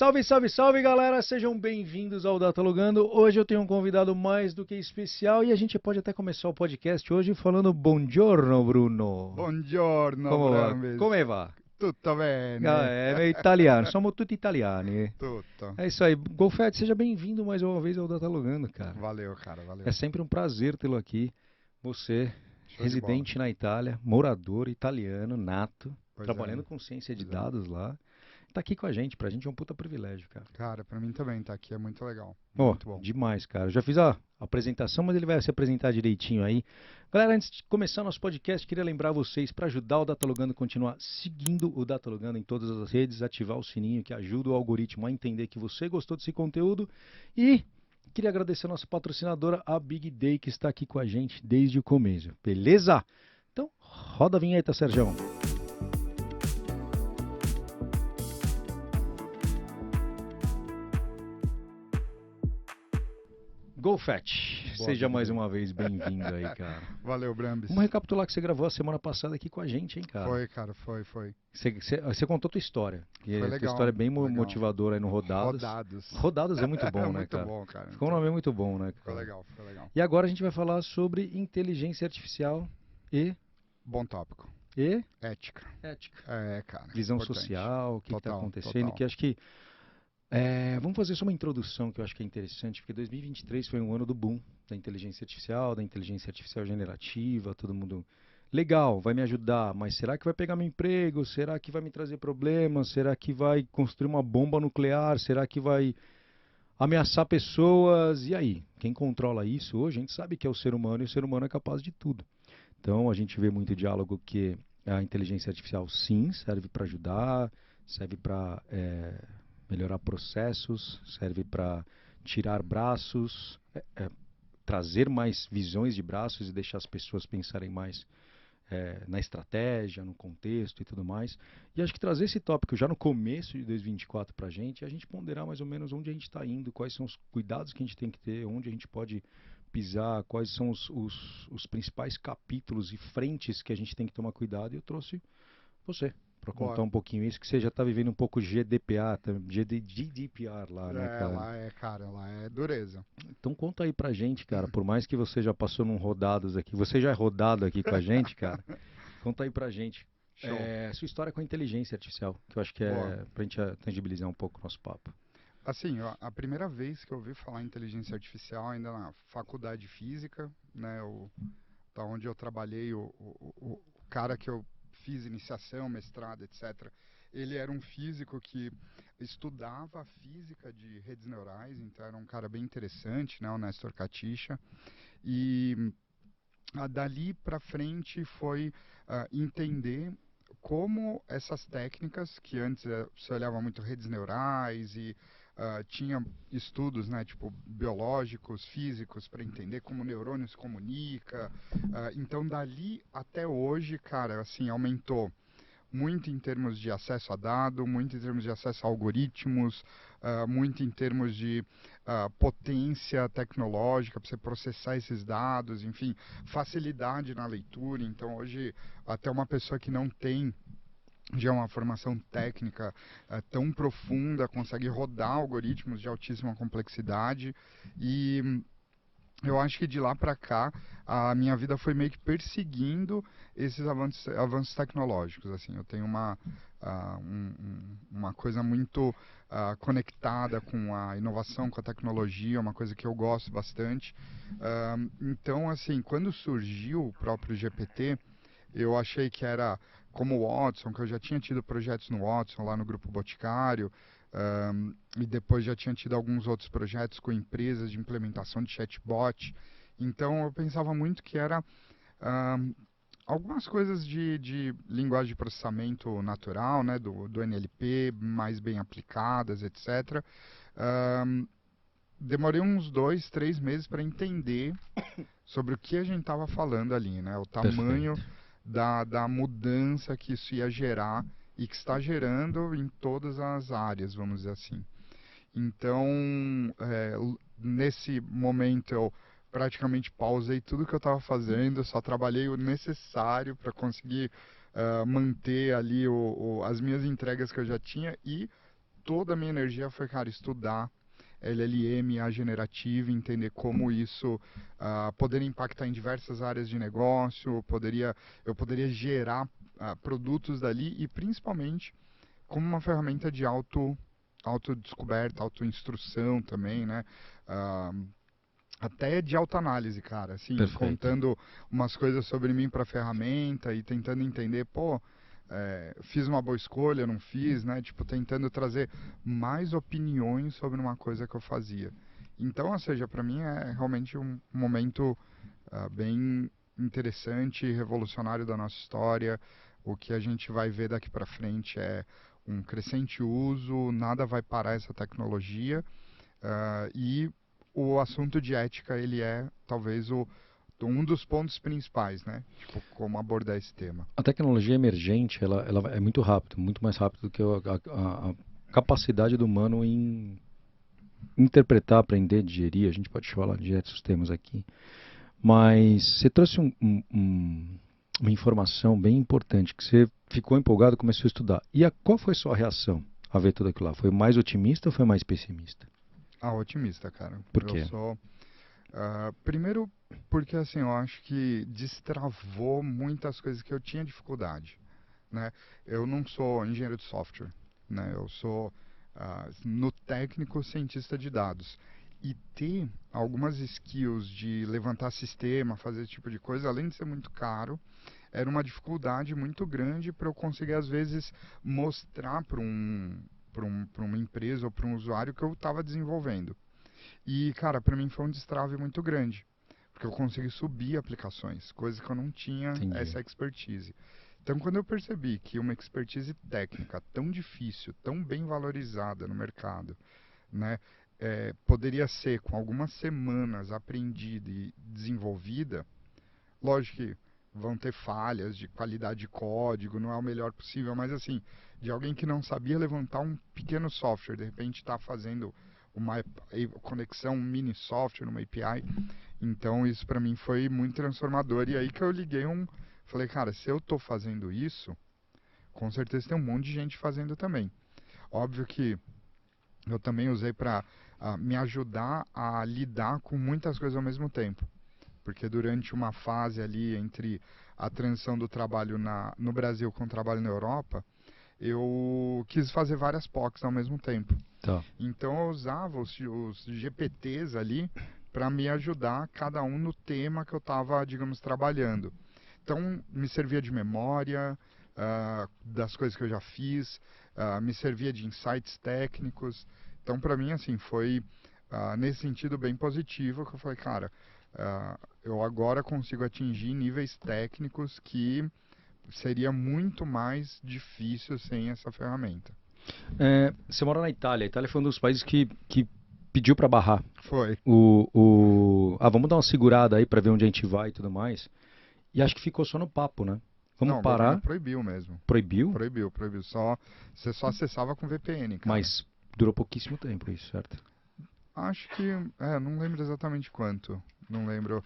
Salve, salve, salve, galera! Sejam bem-vindos ao Datalogando. Hoje eu tenho um convidado mais do que especial e a gente pode até começar o podcast hoje falando buongiorno, Bruno. Buongiorno, Como va? Brambis. Come va? Tutto bene? É meio italiano, somos tutti italiani. Tutto. É isso aí. Golfete, seja bem-vindo mais uma vez ao Datalogando, cara. Valeu, cara, valeu. É sempre um prazer tê-lo aqui. Você, Show de bola. residente na Itália, morador italiano, nato, Pois trabalhando é, com ciência de pois é. dados lá. Tá aqui com a gente, pra gente é um puta privilégio, cara. Cara, pra mim também, tá aqui é muito legal. Ó, Muito bom. demais, cara. Eu já fiz a apresentação, mas ele vai se apresentar direitinho aí. Galera, antes de começar nosso podcast, queria lembrar vocês para ajudar o Datalogando a continuar seguindo o Datalogando em todas as redes, ativar o sininho que ajuda o algoritmo a entender que você gostou desse conteúdo. E queria agradecer a nossa patrocinadora, a Big Day, que está aqui com a gente desde o começo. Beleza? Então, roda a vinheta, Sergião. Golfete, Boa, seja Big mais Day. uma vez bem-vindo aí, cara. Valeu, Brambis. Vamos recapitular que você gravou a semana passada aqui com a gente, hein, cara? Foi, cara, foi. Você contou a tua história. E Foi a tua legal, história é bem legal. motivadora aí no Rodados. Rodados. Rodados é muito bom, né, Muito cara? bom, cara. Ficou um nome muito bom, né, Ficou cara? legal, ficou legal. E agora a gente vai falar sobre inteligência artificial e Bom tópico. Ética. ética. É, cara. Visão importante. social, o que está Total, acontecendo, total. que acho que... vamos fazer só uma introdução que eu acho que é interessante, porque 2023 foi um ano do boom da inteligência artificial generativa, todo mundo... Legal, vai me ajudar, mas será que vai pegar meu emprego? Será que vai me trazer problemas? Será que vai construir uma bomba nuclear? Será que vai ameaçar pessoas? E aí? Quem controla isso hoje, a gente sabe que é o ser humano e o ser humano é capaz de tudo. Então a gente vê muito diálogo que a inteligência artificial sim serve para ajudar, serve para melhorar processos, serve para tirar braços, trazer mais visões de braços e deixar as pessoas pensarem mais na estratégia, no contexto e tudo mais. E acho que trazer esse tópico já no começo de 2024 para a gente ponderar mais ou menos onde a gente está indo, quais são os cuidados que a gente tem que ter, onde a gente pode pisar, quais são os principais capítulos e frentes que a gente tem que tomar cuidado. E eu trouxe você para contar Bora. um pouquinho isso, que você já está vivendo um pouco GDPR lá, né, cara? Lá é dureza. Então conta aí pra gente, cara, por mais que você já passou num rodados aqui, você já é rodado aqui com a gente, cara, conta aí pra gente Show. sua história com a inteligência artificial, que eu acho que Boa. pra gente tangibilizar um pouco o nosso papo. Assim, a primeira vez que eu ouvi falar em inteligência artificial, ainda na faculdade de física, né, da onde eu trabalhei, o cara que eu fiz iniciação, mestrado, etc., ele era um físico que estudava a física de redes neurais, então era um cara bem interessante, né, o Néstor Katisha, e dali para frente foi entender como essas técnicas, que antes se olhava muito redes neurais e tinha estudos, né, tipo biológicos, físicos, para entender como o neurônio se comunica. Então, dali até hoje, cara, assim, aumentou muito em termos de acesso a dado, muito em termos de acesso a algoritmos, muito em termos de potência tecnológica para você processar esses dados, enfim, facilidade na leitura. Então, hoje, até uma pessoa que não tem já uma formação técnica tão profunda, consegue rodar algoritmos de altíssima complexidade e eu acho que de lá para cá a minha vida foi meio que perseguindo esses avanços tecnológicos. Assim, eu tenho uma coisa muito conectada com a inovação, com a tecnologia, uma coisa que eu gosto bastante. Então, assim, quando surgiu o próprio GPT, eu achei que era como o Watson, que eu já tinha tido projetos no Watson, lá no Grupo Boticário, e depois já tinha tido alguns outros projetos com empresas de implementação de chatbot. Então eu pensava muito que era algumas coisas de linguagem de processamento natural, né, do NLP, mais bem aplicadas, etc. Demorei uns 2, 3 meses para entender sobre o que a gente estava falando ali, né, o tamanho da mudança que isso ia gerar e que está gerando em todas as áreas, vamos dizer assim. Então, nesse momento eu praticamente pausei tudo que eu estava fazendo, só trabalhei o necessário para conseguir manter ali as minhas entregas que eu já tinha e toda a minha energia foi, cara, estudar LLM, a generativa, entender como isso poderia impactar em diversas áreas de negócio, eu poderia gerar produtos dali e principalmente como uma ferramenta de autodescoberta, autoinstrução também, né? Ah, até de autoanálise, cara, assim, Perfeito. contando umas coisas sobre mim para a ferramenta e tentando entender, pô, fiz uma boa escolha, não fiz, né? Tipo, tentando trazer mais opiniões sobre uma coisa que eu fazia. Então, ou seja, para mim é realmente um momento bem interessante e revolucionário da nossa história. O que a gente vai ver daqui para frente é um crescente uso, nada vai parar essa tecnologia. E o assunto de ética, ele é talvez um dos pontos principais, né? Tipo, como abordar esse tema. A tecnologia emergente, ela é muito rápido, muito mais rápido do que a capacidade do humano em interpretar, aprender, digerir. A gente pode falar de diversos termos aqui. Mas você trouxe uma informação bem importante, que você ficou empolgado e começou a estudar. Qual foi a sua reação a ver tudo aquilo lá? Foi mais otimista ou foi mais pessimista? Otimista, cara. Por Eu quê? sou. Primeiro, porque assim, eu acho que destravou muitas coisas que eu tinha dificuldade, né? Eu não sou engenheiro de software, né? Eu sou no técnico cientista de dados. E ter algumas skills de levantar sistema, fazer esse tipo de coisa, além de ser muito caro, era uma dificuldade muito grande para eu conseguir, às vezes, mostrar para uma empresa ou para um usuário que eu estava desenvolvendo. E, cara, para mim foi um destrave muito grande, porque eu consegui subir aplicações, coisa que eu não tinha Entendi. essa expertise. Então, quando eu percebi que uma expertise técnica tão difícil, tão bem valorizada no mercado, né, poderia ser com algumas semanas aprendida e desenvolvida, lógico que vão ter falhas de qualidade de código, não é o melhor possível, mas assim, de alguém que não sabia levantar um pequeno software, de repente está fazendo uma conexão, um mini software, uma API. Então isso para mim foi muito transformador. E aí que eu liguei falei, cara, se eu estou fazendo isso, com certeza tem um monte de gente fazendo também. Óbvio que eu também usei para me ajudar a lidar com muitas coisas ao mesmo tempo. Porque durante uma fase ali entre a transição do trabalho no Brasil com o trabalho na Europa, eu quis fazer várias POCs ao mesmo tempo. Tá. Então eu usava os GPTs ali para me ajudar, cada um no tema que eu estava, digamos, trabalhando. Então me servia de memória, das coisas que eu já fiz, me servia de insights técnicos. Então para mim, assim, foi nesse sentido bem positivo que eu falei, cara, eu agora consigo atingir níveis técnicos que seria muito mais difícil sem essa ferramenta. Você mora na Itália. A Itália foi um dos países que pediu para barrar. Foi. Vamos dar uma segurada aí para ver onde a gente vai e tudo mais. E acho que ficou só no papo, né? Vamos Não, o governo parar. proibiu mesmo. Proibiu, Proibiu. Você só acessava com VPN, cara. mas durou pouquíssimo tempo isso, certo? Acho que, não lembro exatamente quanto. Não lembro.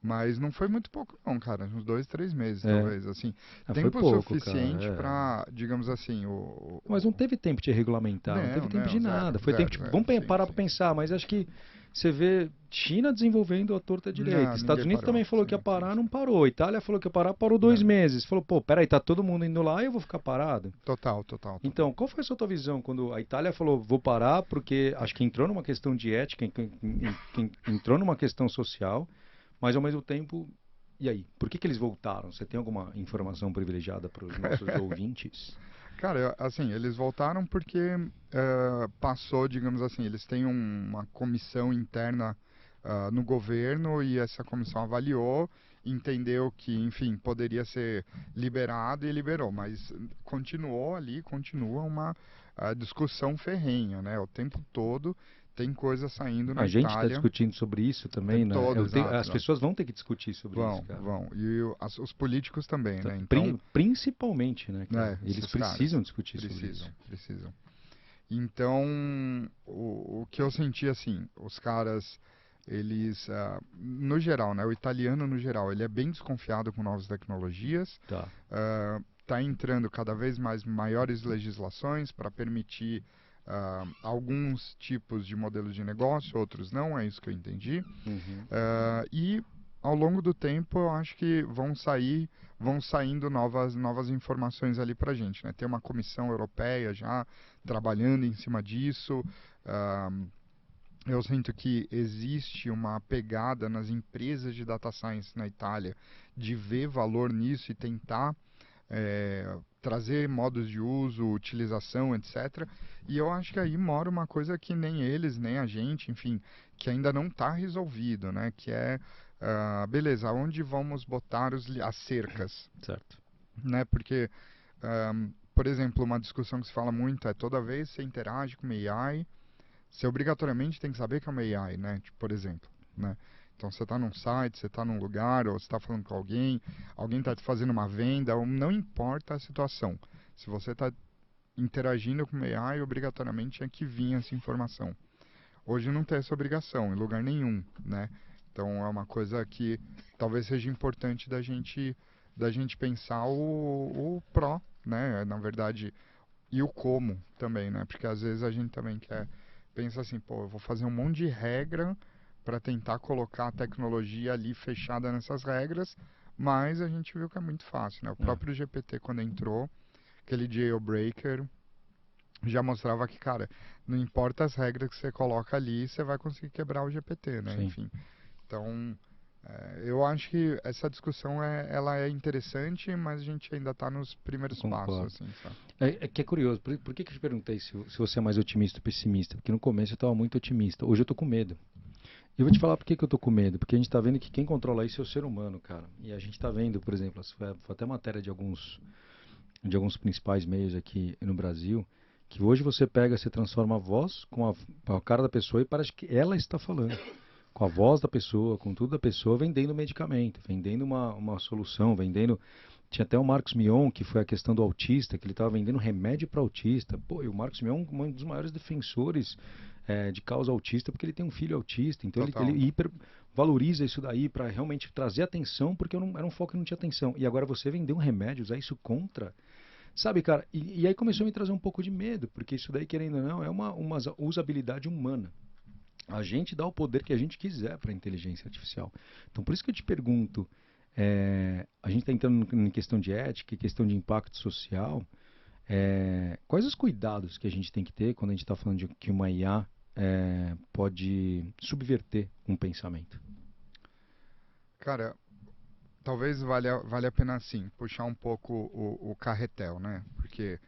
Mas não foi muito pouco, não, cara. Uns 2, 3 meses, É, talvez. Assim, foi tempo pouco, cara. suficiente pra, digamos assim, Mas não teve tempo de regulamentar, não teve Não, tempo de não, nada. zero, Foi tempo, zero, tipo, zero. Sim, parar para sim. pensar, mas acho que você vê China desenvolvendo a torta direita. Não, Estados ninguém Unidos parou. também falou que ia Sim, sim, parar, não sim. parou. Itália falou que ia parar, parou 2 meses. Falou, pô, peraí, tá todo mundo indo lá e eu vou ficar parado. Total. Então, qual foi a sua visão quando a Itália falou, vou parar, porque acho que entrou numa questão de ética, entrou numa questão social, mas ao mesmo tempo, e aí? Por que eles voltaram? Você tem alguma informação privilegiada para os nossos ouvintes? Cara, assim, eles voltaram porque passou, digamos assim, eles têm uma comissão interna no governo e essa comissão avaliou, entendeu que, enfim, poderia ser liberado e liberou, mas continuou ali, continua uma discussão ferrenha, né? O tempo todo tem coisa saindo na A gente está Itália, discutindo sobre isso o também, tempo né? todo, exato, As exato. pessoas vão ter que discutir sobre isso, cara. Vão. E os políticos também, né? Então, Principalmente, né, cara? Eles esses precisam caras discutir sobre isso. precisam. Então, o que eu senti assim, os caras, eles, no geral, né, o italiano no geral, ele é bem desconfiado com novas tecnologias, Tá. está entrando cada vez mais maiores legislações para permitir alguns tipos de modelos de negócio, outros não, é isso que eu entendi. Uhum. E ao longo do tempo eu acho que vão saindo novas informações ali para a gente, né? Tem uma comissão europeia já trabalhando em cima disso. ah, eu sinto que existe uma pegada nas empresas de data science na Itália de ver valor nisso e tentar trazer modos de uso, utilização, etc. E eu acho que aí mora uma coisa que nem eles, nem a gente, enfim, que ainda não está resolvido, né? Que é, beleza, onde vamos botar as cercas, Certo. né? Porque, por exemplo, uma discussão que se fala muito é toda vez que você interage com uma AI, você obrigatoriamente tem que saber que é uma AI, né? Tipo, por exemplo, né? Então você está num site, você está num lugar, ou você está falando com alguém está te fazendo uma venda, ou não importa a situação. Se você está interagindo com uma AI, obrigatoriamente é que vinha essa informação. Hoje não tem essa obrigação em lugar nenhum, né? Então é uma coisa que talvez seja importante da gente pensar o pró, né? Na verdade, e o como também, né? Porque às vezes a gente também pensa assim, pô, eu vou fazer um monte de regra para tentar colocar a tecnologia ali fechada nessas regras, mas a gente viu que é muito fácil, né? O É. próprio GPT quando entrou, aquele jailbreaker, já mostrava que, cara, não importa as regras que você coloca ali, você vai conseguir quebrar o GPT, né? Sim. Enfim. Então, eu acho que essa discussão ela é interessante, mas a gente ainda está nos Eu primeiros passos, concordo. assim, sabe? É que é curioso, por que que eu te perguntei se você é mais otimista ou pessimista? Porque no começo eu estava muito otimista, hoje eu tô com medo. E eu vou te falar por que que eu tô com medo, porque a gente tá vendo que quem controla isso é o ser humano, cara. E a gente tá vendo, por exemplo, foi até matéria de alguns principais meios aqui no Brasil, que hoje você pega, você transforma a voz com a cara da pessoa e parece que ela está falando. Com a voz da pessoa, com tudo da pessoa, vendendo medicamento, vendendo uma solução, vendendo. Tinha até o Marcos Mion, que foi a questão do autista, que ele estava vendendo remédio para autista. Pô, e o Marcos Mion é um dos maiores defensores de causa autista, porque ele tem um filho autista. Então ele Total. hiper valoriza isso daí para realmente trazer atenção, porque era um foco que não tinha atenção. E agora você vender um remédio, usar isso contra. Sabe, cara, e aí começou a me trazer um pouco de medo, porque isso daí, querendo ou não, é uma usabilidade humana. A gente dá o poder que a gente quiser para a inteligência artificial. Então, por isso que eu te pergunto, a gente está entrando em questão de ética e questão de impacto social. Quais os cuidados que a gente tem que ter quando a gente está falando de que uma IA pode subverter um pensamento? Cara, talvez valha a pena, sim, puxar um pouco o carretel, né? Porque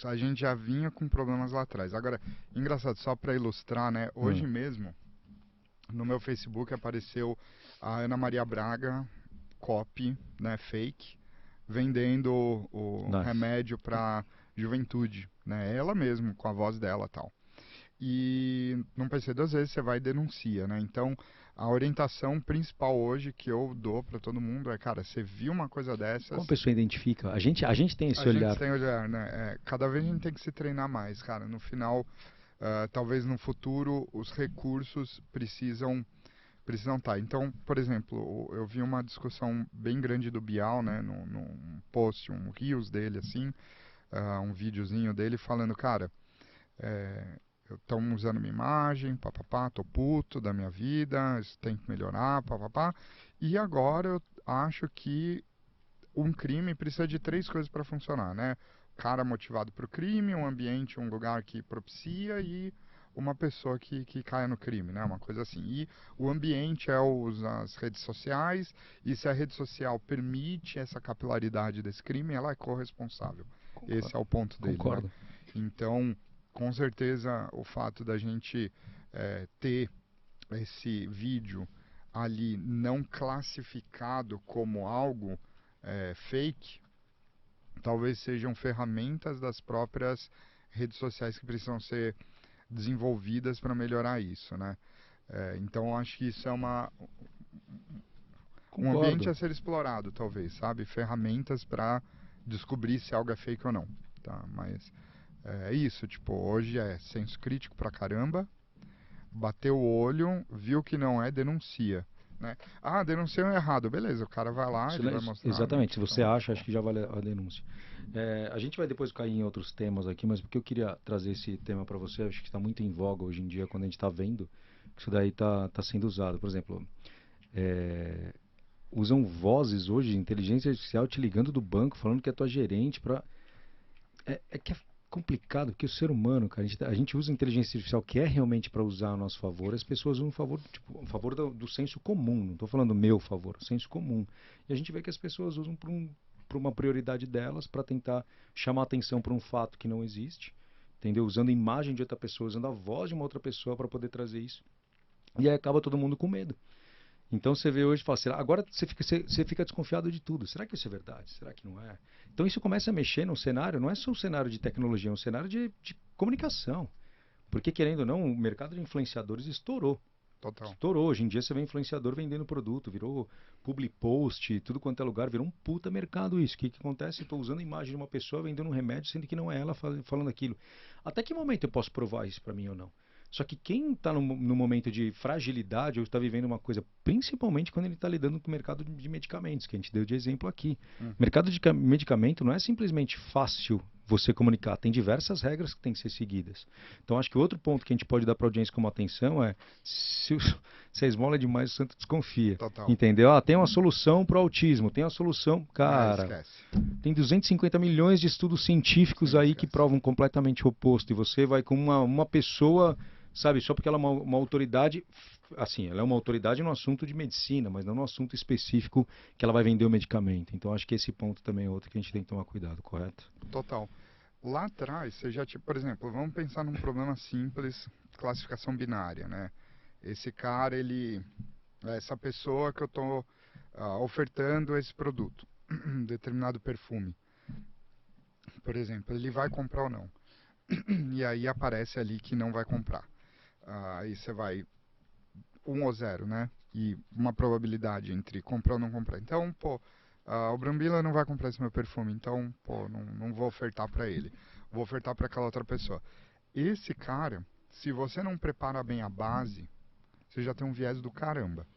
a gente já vinha com problemas lá atrás. Agora, engraçado, só para ilustrar, né? Hoje Hum, mesmo, no meu Facebook apareceu a Ana Maria Braga, copy, né, fake, vendendo o nice. remédio para juventude, né? Ela mesmo, com a voz dela, tal. E não pensei duas vezes, você vai e denuncia, né? Então, a orientação principal hoje que eu dou para todo mundo é, cara, você viu uma coisa Como a dessas, pessoa identifica? A gente tem a esse gente olhar. tem olhar, né? Cada vez a gente tem que se treinar mais, cara. No final, talvez no futuro, os recursos precisam estar. Então, por exemplo, eu vi uma discussão bem grande do Bial, né? Num post, um reels dele, assim, um videozinho dele falando, cara, estão usando minha imagem, papapá, tô puto da minha vida, isso tem que melhorar, papapá. E agora eu acho que um crime precisa de três coisas para funcionar, né? Cara motivado para o crime, um ambiente, um lugar que propicia e uma pessoa que caia no crime, né? Uma coisa assim. E o ambiente é as redes sociais, e se a rede social permite essa capilaridade desse crime, ela é corresponsável. Esse Concordo. é o ponto dele, né? Concordo. Então, com certeza, o fato da gente ter esse vídeo ali não classificado como algo fake, talvez sejam ferramentas das próprias redes sociais que precisam ser desenvolvidas para melhorar isso, né? Então, eu acho que isso é um ambiente Concordo. a ser explorado, talvez, sabe? Ferramentas para descobrir se algo é fake ou não, tá? Mas é isso, tipo, hoje é senso crítico pra caramba, bateu o olho, viu que não é, denuncia. né? Ah, denunciou errado. Beleza, o cara vai lá, ele vai mostrar, né? Exatamente, se você Então, acha, pô, acho que já vale a denúncia. A gente vai depois cair em outros temas aqui, mas porque eu queria trazer esse tema para você, acho que está muito em voga hoje em dia, quando a gente está vendo que isso daí está sendo usado. Por exemplo, é, usam vozes hoje de inteligência artificial te ligando do banco, falando que é tua gerente para é que é complicado, porque o ser humano, cara, a gente usa a inteligência artificial que é realmente para usar a nosso favor, as pessoas usam a favor do senso comum, não estou falando meu favor, senso comum. E a gente vê que as pessoas usam por uma prioridade delas, para tentar chamar atenção para um fato que não existe, entendeu? Usando a imagem de outra pessoa, usando a voz de uma outra pessoa para poder trazer isso. E aí acaba todo mundo com medo. Então você vê hoje e fala, agora você fica desconfiado de tudo. Será que isso é verdade? Será que não é? Então isso começa a mexer no cenário, não é só um cenário de tecnologia, é um cenário de comunicação. Porque, querendo ou não, o mercado de influenciadores estourou. total. Estourou. Hoje em dia você vê influenciador vendendo produto, virou public post, tudo quanto é lugar, virou um puta mercado isso. O que acontece? Estou usando a imagem de uma pessoa vendendo um remédio, sendo que não é ela falando aquilo. Até que momento eu posso provar isso para mim ou não? Só que quem está no momento de fragilidade ou está vivendo uma coisa, principalmente quando ele está lidando com o mercado de medicamentos, que a gente deu de exemplo aqui. Uhum. Mercado de medicamento não é simplesmente fácil você comunicar, tem diversas regras que têm que ser seguidas. Então acho que outro ponto que a gente pode dar para a audiência como atenção é se a esmola é demais, o santo desconfia. Total. Entendeu? Ah, tem uma solução para o autismo, tem uma solução. Ah, Cara, esquece. tem 250 milhões de estudos científicos Sim, aí que esquece. provam completamente o oposto. E você vai com uma pessoa, sabe, só porque ela é uma autoridade. Assim, ela é uma autoridade no assunto de medicina, mas não no assunto específico que ela vai vender o medicamento. Então acho que esse ponto também é outro que a gente tem que tomar cuidado, correto? Total. Lá atrás, você já, tipo, por exemplo, vamos pensar num problema simples, classificação binária, né? Esse cara, essa pessoa que eu estou ofertando esse produto, determinado perfume, por exemplo, ele vai comprar ou não? E aí aparece ali que não vai comprar. Aí você vai 1 ou 0, né? E uma probabilidade entre comprar ou não comprar. Então, pô, o Brambila não vai comprar esse meu perfume, então, pô, não vou ofertar para ele. Vou ofertar para aquela outra pessoa. Esse cara, se você não prepara bem a base, você já tem um viés do caramba,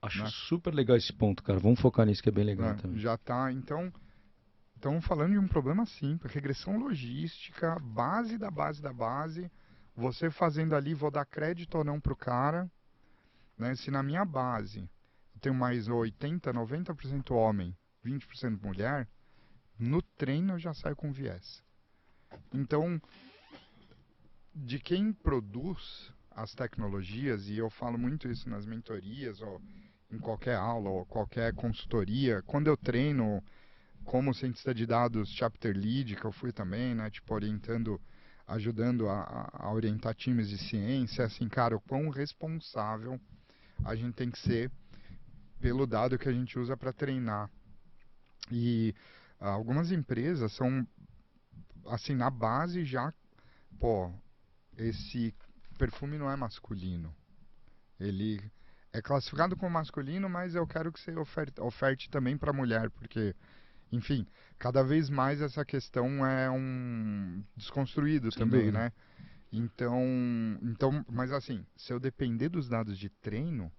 Acho né? super legal esse ponto, cara. Vamos focar nisso que é bem legal também. Já tá, então, estamos falando de um problema simples, regressão logística, base da base da base, você fazendo ali, vou dar crédito ou não pro cara, né? Se na minha base eu tenho mais 80, 90% homem, 20% mulher, no treino eu já saio com viés. Então, de quem produz as tecnologias, e eu falo muito isso nas mentorias, ou em qualquer aula, ou qualquer consultoria, quando eu treino como cientista de dados chapter lead, que eu fui também, né, tipo, orientando, ajudando a orientar times de ciência, assim, cara, o quão responsável a gente tem que ser pelo dado que a gente usa para treinar. E algumas empresas são, assim, na base já, pô, esse perfume não é masculino. Ele é classificado como masculino, mas eu quero que você oferte também para mulher, porque, enfim, cada vez mais essa questão é um desconstruído Sem também, dúvida. né? Então, mas assim, se eu depender dos dados de treino,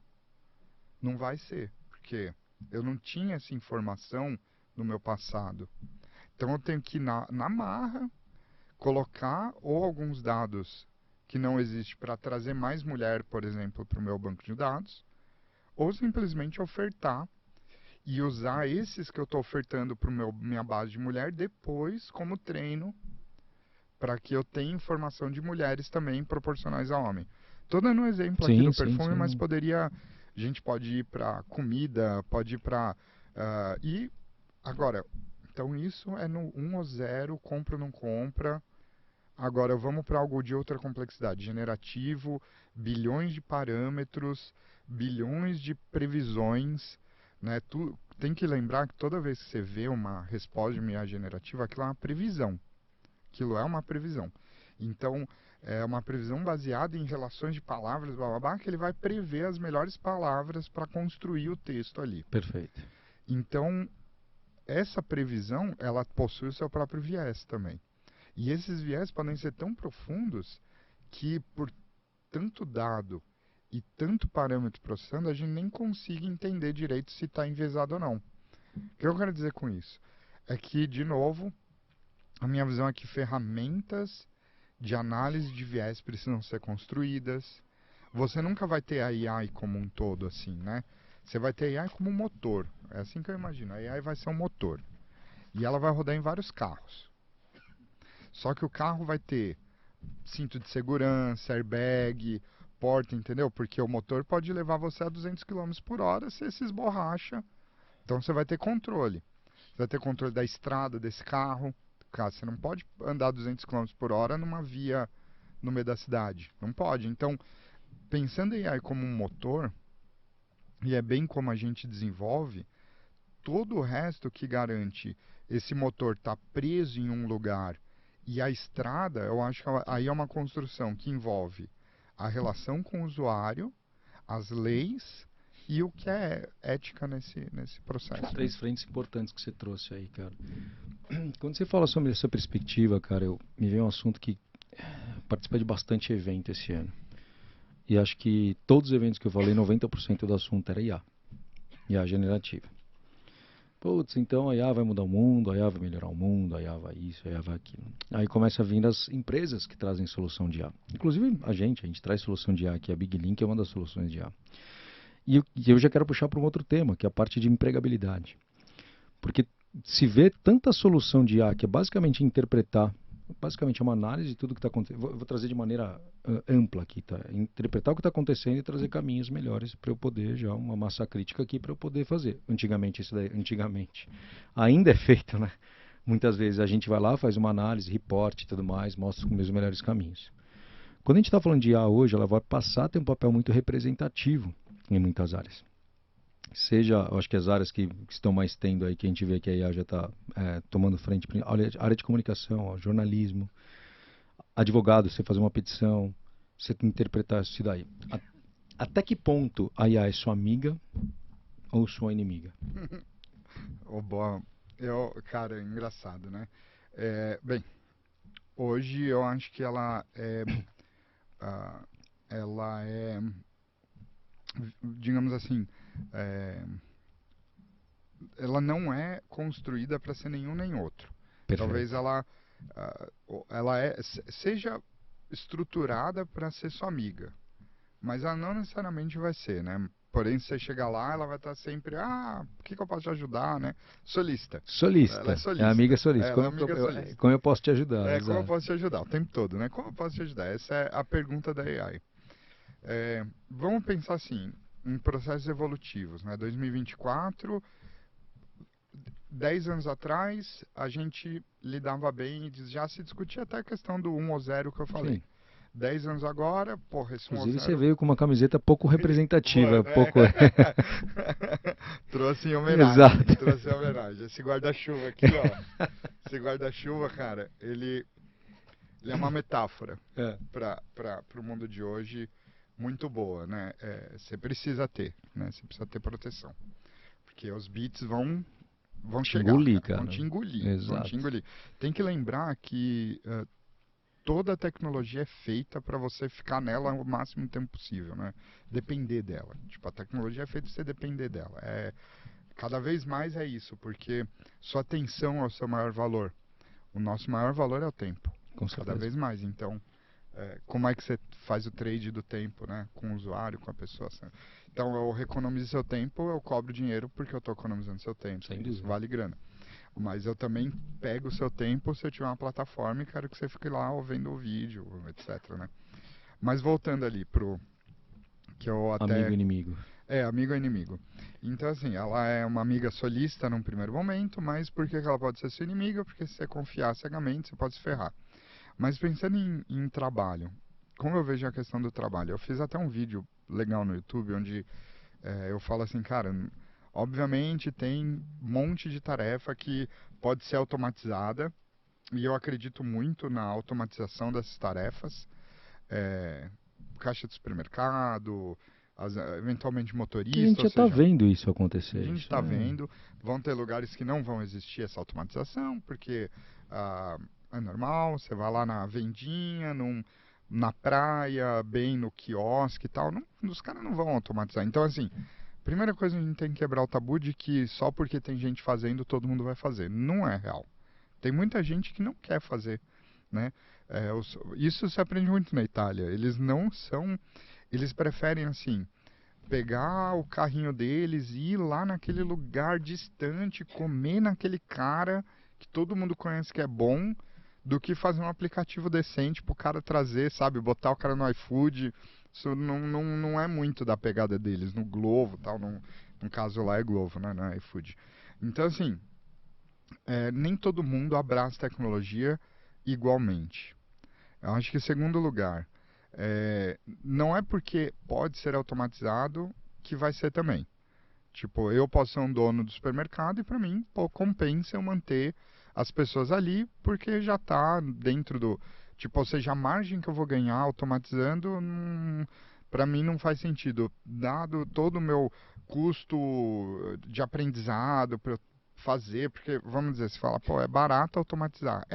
não vai ser, porque eu não tinha essa informação no meu passado. Então eu tenho que ir na marra colocar ou alguns dados que não existem para trazer mais mulher, por exemplo, para o meu banco de dados, ou simplesmente ofertar e usar esses que eu estou ofertando para minha base de mulher depois como treino para que eu tenha informação de mulheres também proporcionais a homem. Estou dando um exemplo aqui Sim, do sim, perfume, mas sim. poderia, a gente pode ir para comida, pode ir para e agora, então isso é no 1 ou 0, compra ou não compra. Agora vamos para algo de outra complexidade, generativo, bilhões de parâmetros, bilhões de previsões, né? Tem que lembrar que toda vez que você vê uma resposta de IA generativa, aquilo é uma previsão. Aquilo é uma previsão. Então, é uma previsão baseada em relações de palavras, blá, blá, blá, que ele vai prever as melhores palavras para construir o texto ali. Perfeito. Então, essa previsão, ela possui o seu próprio viés também. E esses viés podem ser tão profundos que, por tanto dado e tanto parâmetro processando, a gente nem consiga entender direito se está enviesado ou não. O que eu quero dizer com isso? É que, de novo, a minha visão é que ferramentas de análise de viés precisam ser construídas. Você nunca vai ter a AI como um todo, assim, né? Você vai ter a AI como um motor. É assim que eu imagino. A AI vai ser um motor. E ela vai rodar em vários carros. Só que o carro vai ter cinto de segurança, airbag, porta, entendeu? Porque o motor pode levar você a 200 km por hora se se esborracha. Então você vai ter controle. Você vai ter controle da estrada desse carro. Cara, você não pode andar 200 km por hora numa via no meio da cidade. Não pode. Então, pensando em AI como um motor, e é bem como a gente desenvolve, todo o resto que garante esse motor estar preso em um lugar e a estrada, eu acho que aí é uma construção que envolve a relação com o usuário, as leis e o que é ética nesse processo. Três frentes importantes que você trouxe aí, cara. Quando você fala sobre essa perspectiva, cara, me veio um assunto que participei de bastante evento esse ano. E acho que todos os eventos que eu falei, 90% do assunto era IA. IA generativa. Putz, então a IA vai mudar o mundo, a IA vai melhorar o mundo, a IA vai isso, a IA vai aquilo. Aí começa a vir as empresas que trazem solução de IA. Inclusive a gente traz solução de IA aqui, a Big Link é uma das soluções de IA. E eu já quero puxar para um outro tema, que é a parte de empregabilidade. Porque se vê tanta solução de IA, que é basicamente interpretar, basicamente é uma análise de tudo que está acontecendo. Vou trazer de maneira ampla aqui, tá? Interpretar o que está acontecendo e trazer caminhos melhores para eu poder, já uma massa crítica aqui para eu poder fazer. Antigamente, isso daí, antigamente, ainda é feito, né? Muitas vezes a gente vai lá, faz uma análise, reporte e tudo mais, mostra os meus melhores caminhos. Quando a gente está falando de IA hoje, ela vai passar a ter um papel muito representativo em muitas áreas. Seja, eu acho que as áreas que estão mais tendo aí, que a gente vê que a IA já está tomando frente, área de comunicação, ó, jornalismo, advogado, você fazer uma petição, você interpretar isso daí. Até que ponto a IA é sua amiga ou sua inimiga? Oh, boa. Cara, é engraçado, né? Bem, hoje eu acho que ah, ela é, digamos assim, é, ela não é construída para ser nenhum nem outro. Talvez Perfeito. seja estruturada para ser sua amiga, mas ela não necessariamente vai ser, né? Porém, se você chegar lá, ela vai estar sempre, o que eu posso te ajudar, né? Solista. Ela é Solista. É amiga solista. solista. Ela é amiga solista. Como eu posso te ajudar? Como eu Exato. posso te ajudar? O tempo todo, né? Como eu posso te ajudar? Essa é a pergunta da AI. Vamos pensar assim, em processos evolutivos, né? 2024, 10 anos atrás, a gente lidava bem e já se discutia até a questão do 1 ou 0 que eu falei. Sim. 10 anos agora, porra, esse 1 ou Inclusive você 0... veio com uma camiseta pouco Boa, representativa, né? pouco. Trouxe em homenagem, Exato. trouxe em homenagem. Esse guarda-chuva aqui, ó. Esse guarda-chuva, cara, ele é uma metáfora É. para o mundo de hoje muito boa, né? Você precisa ter, né? Você precisa ter proteção. Porque os bits vão Te chegar, engolir, cara, vão cara. te engolir, vão te Exato. engolir. Tem que lembrar que toda a tecnologia é feita para você ficar nela o máximo tempo possível, né? Depender dela. Tipo, a tecnologia é feita para você depender dela. Cada vez mais é isso, porque sua atenção é o seu maior valor. O nosso maior valor é o tempo. Com Cada certeza. vez mais. Então, como é que você faz o trade do tempo, né? Com o usuário, com a pessoa. Então, eu economizo seu tempo, eu cobro dinheiro porque eu estou economizando seu tempo. Sem Isso dúvida. vale grana. Mas eu também pego o seu tempo se eu tiver uma plataforma e quero que você fique lá vendo o vídeo, etc, né? Mas voltando ali pro que eu Amigo até... e inimigo. amigo ou inimigo. Então, assim, ela é uma amiga solista num primeiro momento, mas por que que ela pode ser sua inimiga? Porque se você confiar cegamente, você pode se ferrar. Mas pensando em trabalho, como eu vejo a questão do trabalho? Eu fiz até um vídeo legal no YouTube onde eu falo assim, cara, obviamente tem um monte de tarefa que pode ser automatizada e eu acredito muito na automatização dessas tarefas. É, caixa de supermercado, eventualmente Que a motorista, gente ou já tá seja, vendo isso a acontecer. gente Isso está é. vendo, vão ter lugares que não vão existir essa automatização, porque é normal, você vai lá na vendinha, na praia, bem no quiosque e tal. Não, os caras não vão automatizar. Então, assim, primeira coisa a gente tem que quebrar o tabu de que só porque tem gente fazendo, todo mundo vai fazer. Não é real. Tem muita gente que não quer fazer, né? Isso se aprende muito na Itália. Eles não são, eles preferem assim, pegar o carrinho deles e ir lá naquele lugar distante, comer naquele cara que todo mundo conhece que é bom, do que fazer um aplicativo decente pro cara trazer, sabe, botar o cara no iFood. Isso não é muito da pegada deles, no Glovo e tal, no caso lá é Glovo, né, não é iFood. Então, assim, nem todo mundo abraça tecnologia igualmente. Eu acho que, em segundo lugar, não é porque pode ser automatizado que vai ser também. Tipo, eu posso ser um dono do supermercado e para mim, pô, compensa eu manter as pessoas ali porque já está dentro do. Tipo, ou seja, a margem que eu vou ganhar automatizando, para mim não faz sentido. Dado todo o meu custo de aprendizado para fazer, porque, vamos dizer, se fala, pô, é barato automatizar.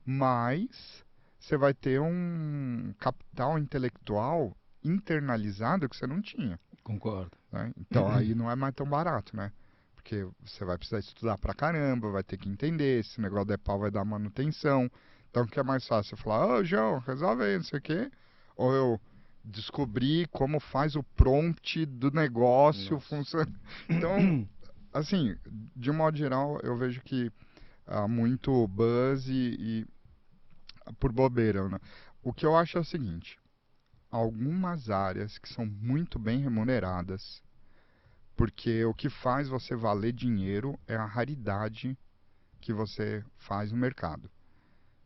Mas você vai ter um capital intelectual internalizado que você não tinha, Concordo. né? Então aí não é mais tão barato, né? Porque você vai precisar estudar pra caramba, vai ter que entender, se o negócio der pau vai dar manutenção. Então o que é mais fácil? Você falar, ô João, resolve aí, não sei o quê. Ou eu descobrir como faz o prompt do negócio Nossa. funcionar. Então, assim, de um modo geral, eu vejo que há muito buzz por bobeira, né? O que eu acho é o seguinte, algumas áreas que são muito bem remuneradas, porque o que faz você valer dinheiro é a raridade que você faz no mercado,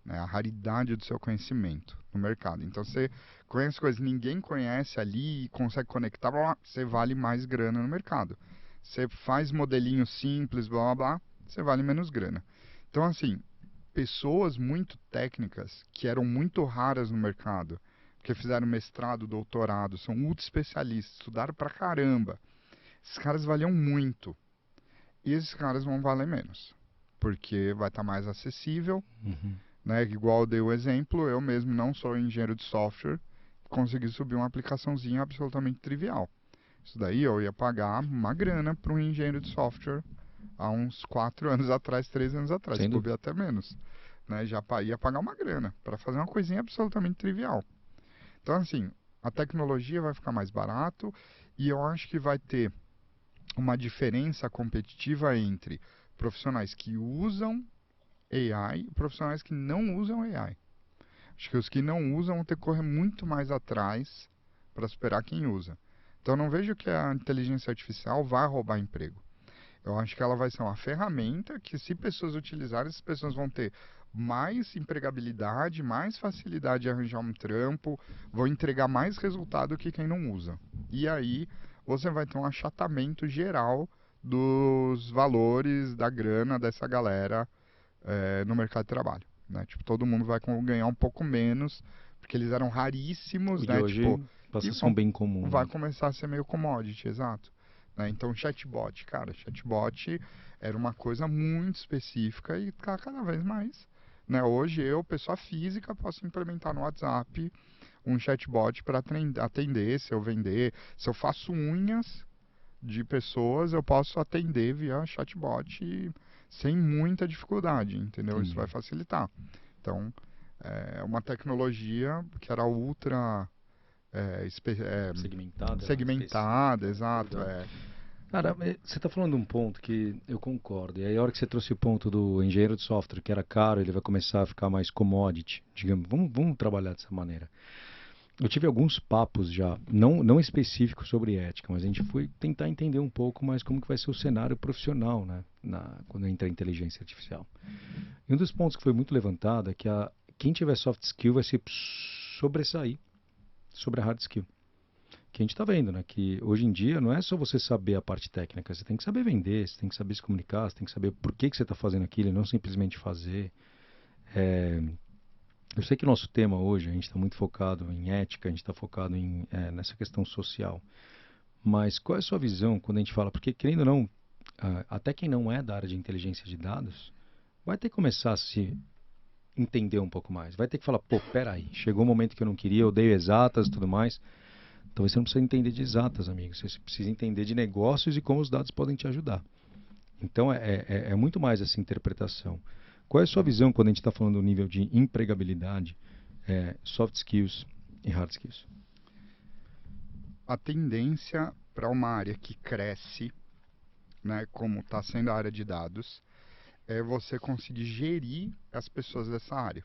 né? A raridade do seu conhecimento no mercado. Então você conhece coisas que ninguém conhece ali e consegue conectar, blá, blá, você vale mais grana no mercado. Você faz modelinho simples, blá blá blá, você vale menos grana. Então assim, pessoas muito técnicas que eram muito raras no mercado, porque fizeram mestrado, doutorado, são ultra especialistas, estudaram pra caramba. Esses caras valiam muito. E esses caras vão valer menos, porque vai estar mais acessível, Uhum. né? Igual eu dei o exemplo, eu mesmo não sou engenheiro de software, consegui subir uma aplicaçãozinha absolutamente trivial. Isso daí eu ia pagar uma grana para um engenheiro de software há uns 4 anos atrás, 3 anos atrás, se Sem dúvida. bobear até menos, né? Já ia pagar uma grana para fazer uma coisinha absolutamente trivial. Então, assim, a tecnologia vai ficar mais barato e eu acho que vai ter uma diferença competitiva entre profissionais que usam AI e profissionais que não usam AI. Acho que os que não usam vão ter que correr muito mais atrás para superar quem usa. Então, não vejo que a inteligência artificial vai roubar emprego. Eu acho que ela vai ser uma ferramenta que, se pessoas utilizarem, as pessoas vão ter mais empregabilidade, mais facilidade de arranjar um trampo, vão entregar mais resultado que quem não usa. E aí você vai ter um achatamento geral dos valores da grana dessa galera no mercado de trabalho, né? Tipo, todo mundo vai ganhar um pouco menos, porque eles eram raríssimos, E né? hoje Tipo, e passa a ser um bem comum, vai né? começar a ser meio commodity, exato. Né? Então, chatbot, cara, chatbot era uma coisa muito específica e tá cada vez mais. Né? Hoje eu, pessoa física, posso implementar no WhatsApp um chatbot para atender, se eu vender, se eu faço unhas de pessoas, eu posso atender via chatbot sem muita dificuldade, entendeu? Isso vai Entendi. facilitar. Então, é uma tecnologia que era ultra é, espe- é, Segmentada, né? segmentada, Específica, exato. exato. Cara, você está falando de um ponto que eu concordo. E aí, a hora que você trouxe o ponto do engenheiro de software, que era caro, ele vai começar a ficar mais commodity, digamos. Vamos trabalhar dessa maneira. Eu tive alguns papos já, não específicos sobre ética, mas a gente foi tentar entender um pouco mais como que vai ser o cenário profissional, né, quando entra a inteligência artificial. E um dos pontos que foi muito levantado é que quem tiver soft skill vai se sobressair sobre a hard skill. Que a gente está vendo, né? Que hoje em dia não é só você saber a parte técnica, você tem que saber vender, você tem que saber se comunicar, você tem que saber por que você está fazendo aquilo e não simplesmente fazer. É, eu sei que o nosso tema hoje, a gente está muito focado em ética, a gente está focado nessa questão social. Mas qual é a sua visão quando a gente fala? Porque, querendo ou não, até quem não é da área de inteligência de dados vai ter que começar a se entender um pouco mais. Vai ter que falar, pô, peraí, chegou um momento que eu não queria, eu odeio exatas e tudo mais. Talvez você não precisa entender de exatas, amigo. Você precisa entender de negócios e como os dados podem te ajudar. Então, é muito mais essa interpretação. Qual é a sua visão quando a gente está falando do nível de empregabilidade, soft skills e hard skills? A tendência para uma área que cresce, né, como está sendo a área de dados, é você conseguir gerir as pessoas dessa área.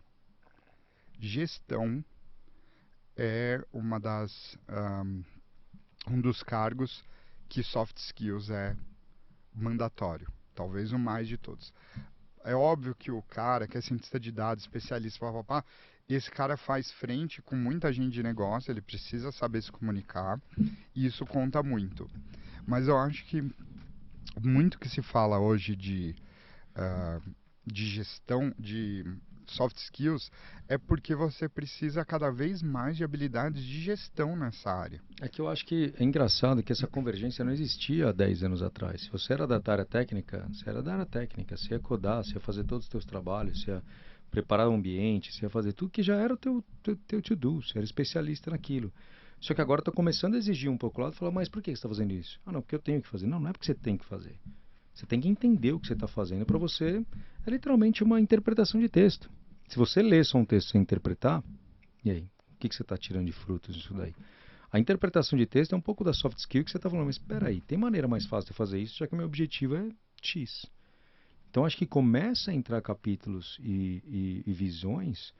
Gestão é um dos cargos que soft skills é mandatório, talvez o mais de todos. É óbvio que o cara que é cientista de dados, especialista, papapá, esse cara faz frente com muita gente de negócio, ele precisa saber se comunicar, e isso conta muito. Mas eu acho que muito que se fala hoje de gestão, de soft skills, é porque você precisa cada vez mais de habilidades de gestão nessa área. É que eu acho que é engraçado que essa convergência não existia há 10 anos atrás. Se você era da área técnica, você era da área técnica. Você ia codar, você ia fazer todos os teus trabalhos, você ia preparar o ambiente, você ia fazer tudo que já era o teu to-do. Você era especialista naquilo. Só que agora está começando a exigir um pouco o lado e falar, mas por que você está fazendo isso? Ah, não, porque eu tenho que fazer. Não, não é porque você tem que fazer. Você tem que entender o que você está fazendo. Para você, é literalmente uma interpretação de texto. Se você lê só um texto sem interpretar, e aí? O que você está tirando de frutos disso daí? A interpretação de texto é um pouco da soft skill que você está falando, mas espera aí, tem maneira mais fácil de fazer isso, já que o meu objetivo é X. Então acho que começa a entrar capítulos e visões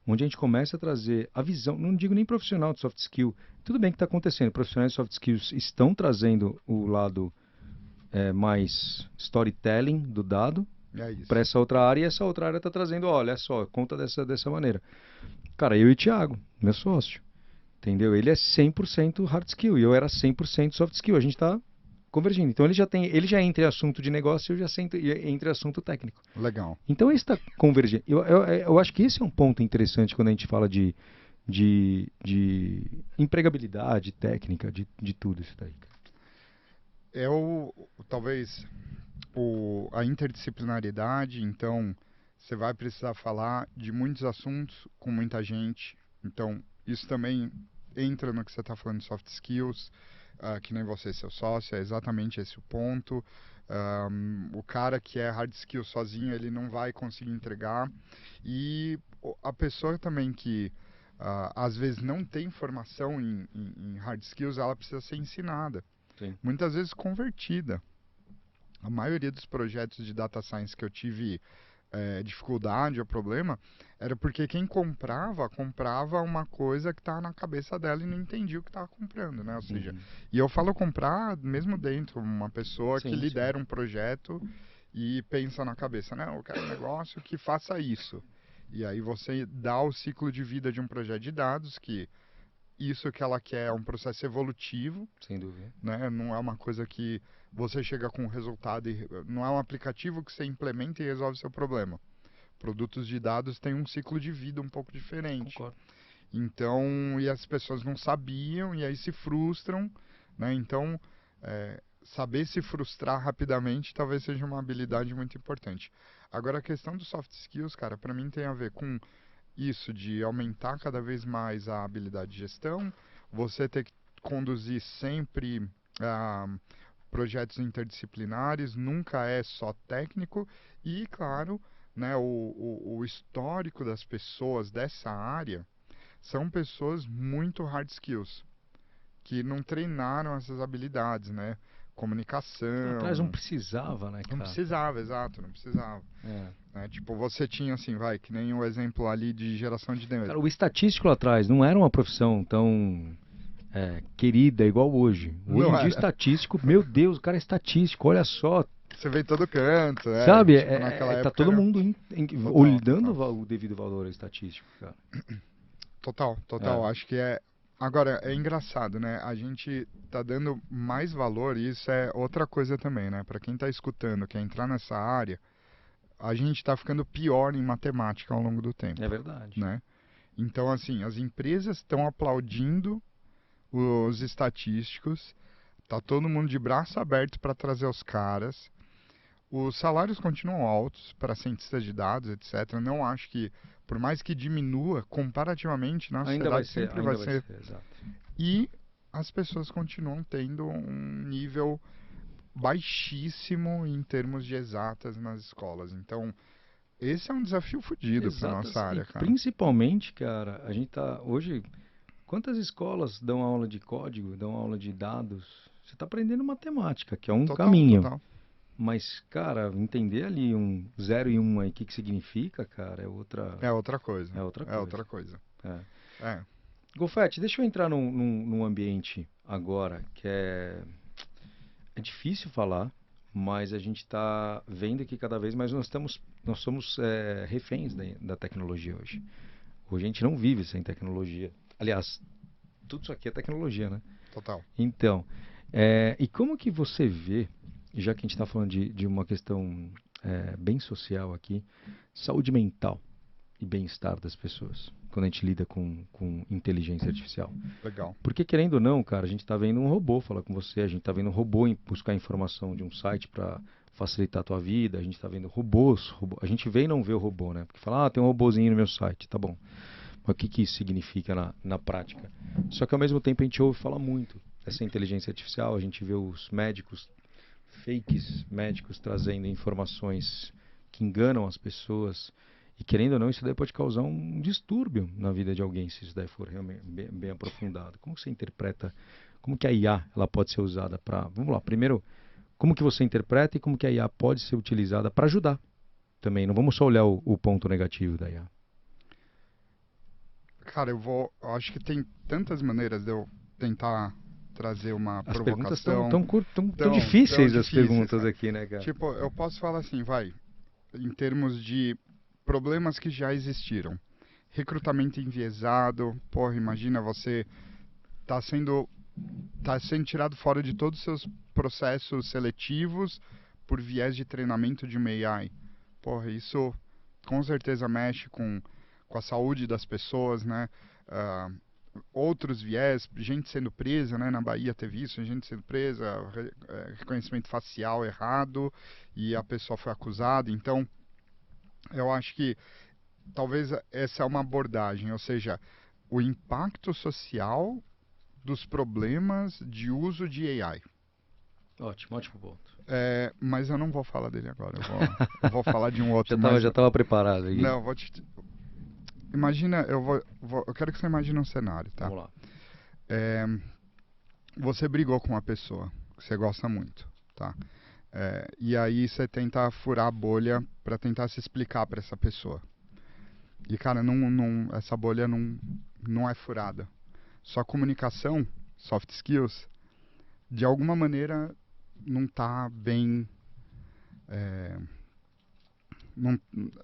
onde a gente começa a trazer a visão, não digo nem profissional de soft skill, tudo bem que está acontecendo, profissionais de soft skills estão trazendo o lado mais storytelling do dado É isso. para essa outra área, e essa outra área está trazendo, olha só, conta dessa maneira. Cara, eu e o Thiago, meu sócio, entendeu? Ele é 100% hard skill e eu era 100% soft skill. A gente está convergindo. Então ele já entra em assunto de negócio e eu já entra em assunto técnico. Legal. Então esse está convergindo. Eu acho que esse é um ponto interessante quando a gente fala de empregabilidade técnica, de tudo isso daí. Talvez a interdisciplinaridade, então você vai precisar falar de muitos assuntos com muita gente. Então isso também entra no que você está falando de soft skills, que nem você, seu sócio, é exatamente esse o ponto. O cara que é hard skill sozinho, ele não vai conseguir entregar. E a pessoa também que às vezes não tem formação em hard skills, ela precisa ser ensinada. Sim. Muitas vezes convertida. A maioria dos projetos de data science que eu tive dificuldade ou problema, era porque quem comprava uma coisa que estava na cabeça dela e não entendia o que estava comprando, né? Ou seja, e eu falo comprar mesmo dentro, uma pessoa que lidera um projeto e pensa na cabeça, né? Eu quero um negócio que faça isso. E aí você dá o ciclo de vida de um projeto de dados, que isso que ela quer é um processo evolutivo. Sem dúvida. Né? Não é uma coisa que você chega com um resultado não é um aplicativo que você implementa e resolve seu problema. Produtos de dados têm um ciclo de vida um pouco diferente. Concordo. Então, e as pessoas não sabiam e aí se frustram, né? Então, saber se frustrar rapidamente talvez seja uma habilidade muito importante. Agora, a questão dos soft skills, cara, para mim tem a ver com isso de aumentar cada vez mais a habilidade de gestão, você ter que conduzir sempre projetos interdisciplinares, nunca é só técnico e, claro, né, o histórico das pessoas dessa área são pessoas muito hard skills, que não treinaram essas habilidades, né? Comunicação. Atrás não precisava, né, cara? Não precisava, exato, não precisava. Tipo, você tinha assim, que nem o exemplo ali de geração de dados. Cara, o estatístico lá atrás não era uma profissão tão querida igual hoje. Hoje em dia, estatístico, meu Deus, o cara é estatístico, olha só. Você vê em todo canto, sabe? Tipo, naquela época tá todo mundo olhando o devido valor estatístico, cara. Total. Acho que Agora, é engraçado, né? A gente tá dando mais valor, e isso é outra coisa também, né? Para quem tá escutando, quer entrar nessa área, a gente tá ficando pior em matemática ao longo do tempo. É verdade. Né? Então, assim, as empresas estão aplaudindo os estatísticos, tá todo mundo de braço aberto para trazer os caras. Os salários continuam altos para cientistas de dados, etc. Não acho que Por mais que diminua, comparativamente, na Ainda vai sociedade ser, sempre ainda vai vai ser. ser, exato. E as pessoas continuam tendo um nível baixíssimo em termos de exatas nas escolas. Então, esse é um desafio fodido para nossa Exatas, e área, cara. principalmente, cara, a gente tá hoje, quantas escolas dão aula de código, dão aula de dados? Você está aprendendo matemática, que é um Total, caminho. total. Mas, cara, entender ali um 0 e 1 aí, o que que significa, cara, É outra coisa. é outra É coisa. outra coisa. É. É. Golfete, deixa eu entrar num ambiente agora que é difícil falar, mas a gente está vendo que cada vez mais nós somos reféns da tecnologia hoje. Hoje a gente não vive sem tecnologia. Aliás, tudo isso aqui é tecnologia, né? Total. Então, e como que você vê, já que a gente está falando de uma questão bem social aqui, saúde mental e bem-estar das pessoas, quando a gente lida com inteligência artificial? Legal. Porque, querendo ou não, cara, a gente está vendo um robô falar com você, a gente está vendo um robô buscar informação de um site para facilitar a tua vida, a gente está vendo a gente vê e não vê o robô, né? Porque fala, tem um robôzinho no meu site, tá bom. Mas o que que isso significa na prática? Só que ao mesmo tempo a gente ouve falar muito dessa inteligência artificial, a gente vê os médicos, fakes médicos trazendo informações que enganam as pessoas. E querendo ou não, isso daí pode causar um distúrbio na vida de alguém, se isso daí for realmente bem aprofundado. Como você interpreta, como que a IA ela pode ser usada para... Vamos lá, primeiro, como que você interpreta e como que a IA pode ser utilizada para ajudar também. Não vamos só olhar o ponto negativo da IA. Cara, eu acho que tem tantas maneiras de eu tentar trazer uma As perguntas estão provocação tão difíceis, as difíceis, perguntas cara. aqui, né, cara? Tipo, eu posso falar assim, vai, em termos de problemas que já existiram. Recrutamento enviesado, porra, imagina você tá sendo tá sendo tirado fora de todos os seus processos seletivos por viés de treinamento de uma AI. Porra, isso com certeza mexe com a saúde das pessoas, né? Ah, outros viés, gente sendo presa, né? Na Bahia teve isso, gente sendo presa, reconhecimento facial errado e a pessoa foi acusada. Então, eu acho que talvez essa é uma abordagem, ou seja, o impacto social dos problemas de uso de AI. Ótimo, ótimo ponto. Mas eu não vou falar dele agora, eu vou falar de um outro. Já tava preparado aí. Não, imagina, eu quero que você imagine um cenário, tá? Vamos lá. Você brigou com uma pessoa que você gosta muito, tá? E aí você tenta furar a bolha para tentar se explicar para essa pessoa. E, cara, essa bolha não é furada. Sua comunicação, soft skills, de alguma maneira não tá bem... não,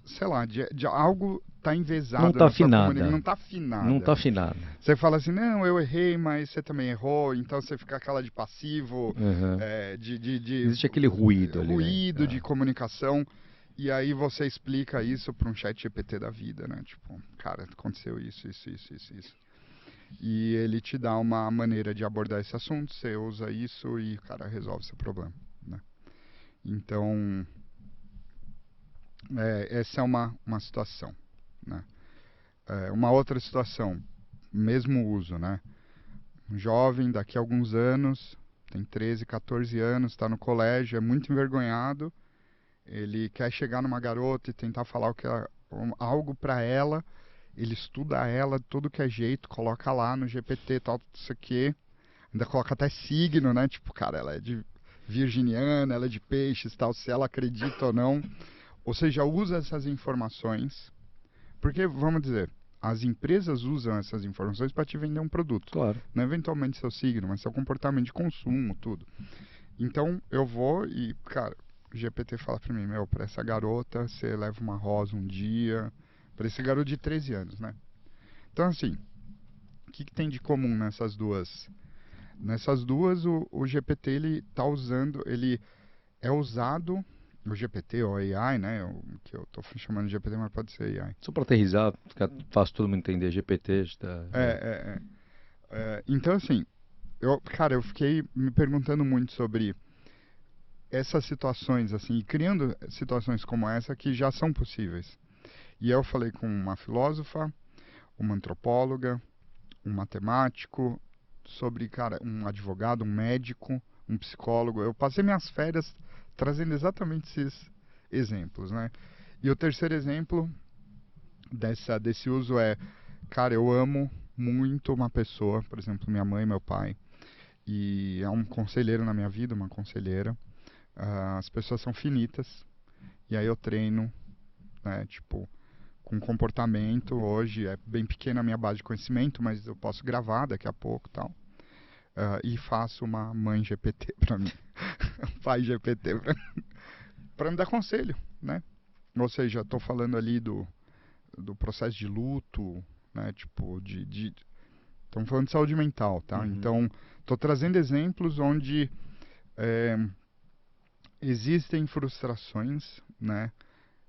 sei lá, de algo tá envezado Não tá na sua afinada. comunicação. Não tá afinada. Não tá afinada. Você fala assim, não, eu errei, mas você também errou, então você fica aquela de passivo, Uhum. de Existe aquele ruído ali, né? ruído de comunicação, e aí você explica isso para um chat GPT da vida, né? Tipo, cara, aconteceu isso. E ele te dá uma maneira de abordar esse assunto, você usa isso e, cara, resolve seu problema, né? Então, essa é uma situação, né? Uma outra situação, mesmo uso, né? Um jovem, daqui a alguns anos, tem 13, 14 anos, está no colégio, é muito envergonhado, ele quer chegar numa garota e tentar falar algo para ela, ele estuda ela de tudo que é jeito, coloca lá no GPT, tal, isso aqui, ainda coloca até signo, né? Tipo, cara, ela é de virginiana, ela é de peixes, tal, se ela acredita ou não. Ou seja, usa essas informações, porque, vamos dizer, as empresas usam essas informações para te vender um produto. Claro. Não eventualmente seu signo, mas seu comportamento de consumo, tudo. Então, eu vou e, cara, o GPT fala para mim, para essa garota, você leva uma rosa um dia, para esse garoto de 13 anos, né? Então, assim, o que tem de comum nessas duas? Nessas duas, o GPT, ele é usado, o GPT ou AI, né? Que eu tô chamando de GPT, mas pode ser AI. Só para aterrizar, ficar fácil todo mundo entender, GPT está... Então, assim, eu fiquei me perguntando muito sobre essas situações, assim, e criando situações como essa que já são possíveis. E eu falei com uma filósofa, uma antropóloga, um matemático, sobre, cara, um advogado, um médico, um psicólogo. Eu passei minhas férias trazendo exatamente esses exemplos, né? E o terceiro exemplo desse uso é, cara, eu amo muito uma pessoa, por exemplo, minha mãe, meu pai, e é um conselheiro na minha vida, uma conselheira. As pessoas são finitas, e aí eu treino, né, tipo, com comportamento. Hoje é bem pequena a minha base de conhecimento, mas eu posso gravar daqui a pouco e tal. E faço uma mãe GPT pra mim, um pai GPT pra me dar conselho, né? Ou seja, estou falando ali do processo de luto, né? Tipo, estamos falando de saúde mental, tá? Uhum. Então, estou trazendo exemplos onde existem frustrações, né?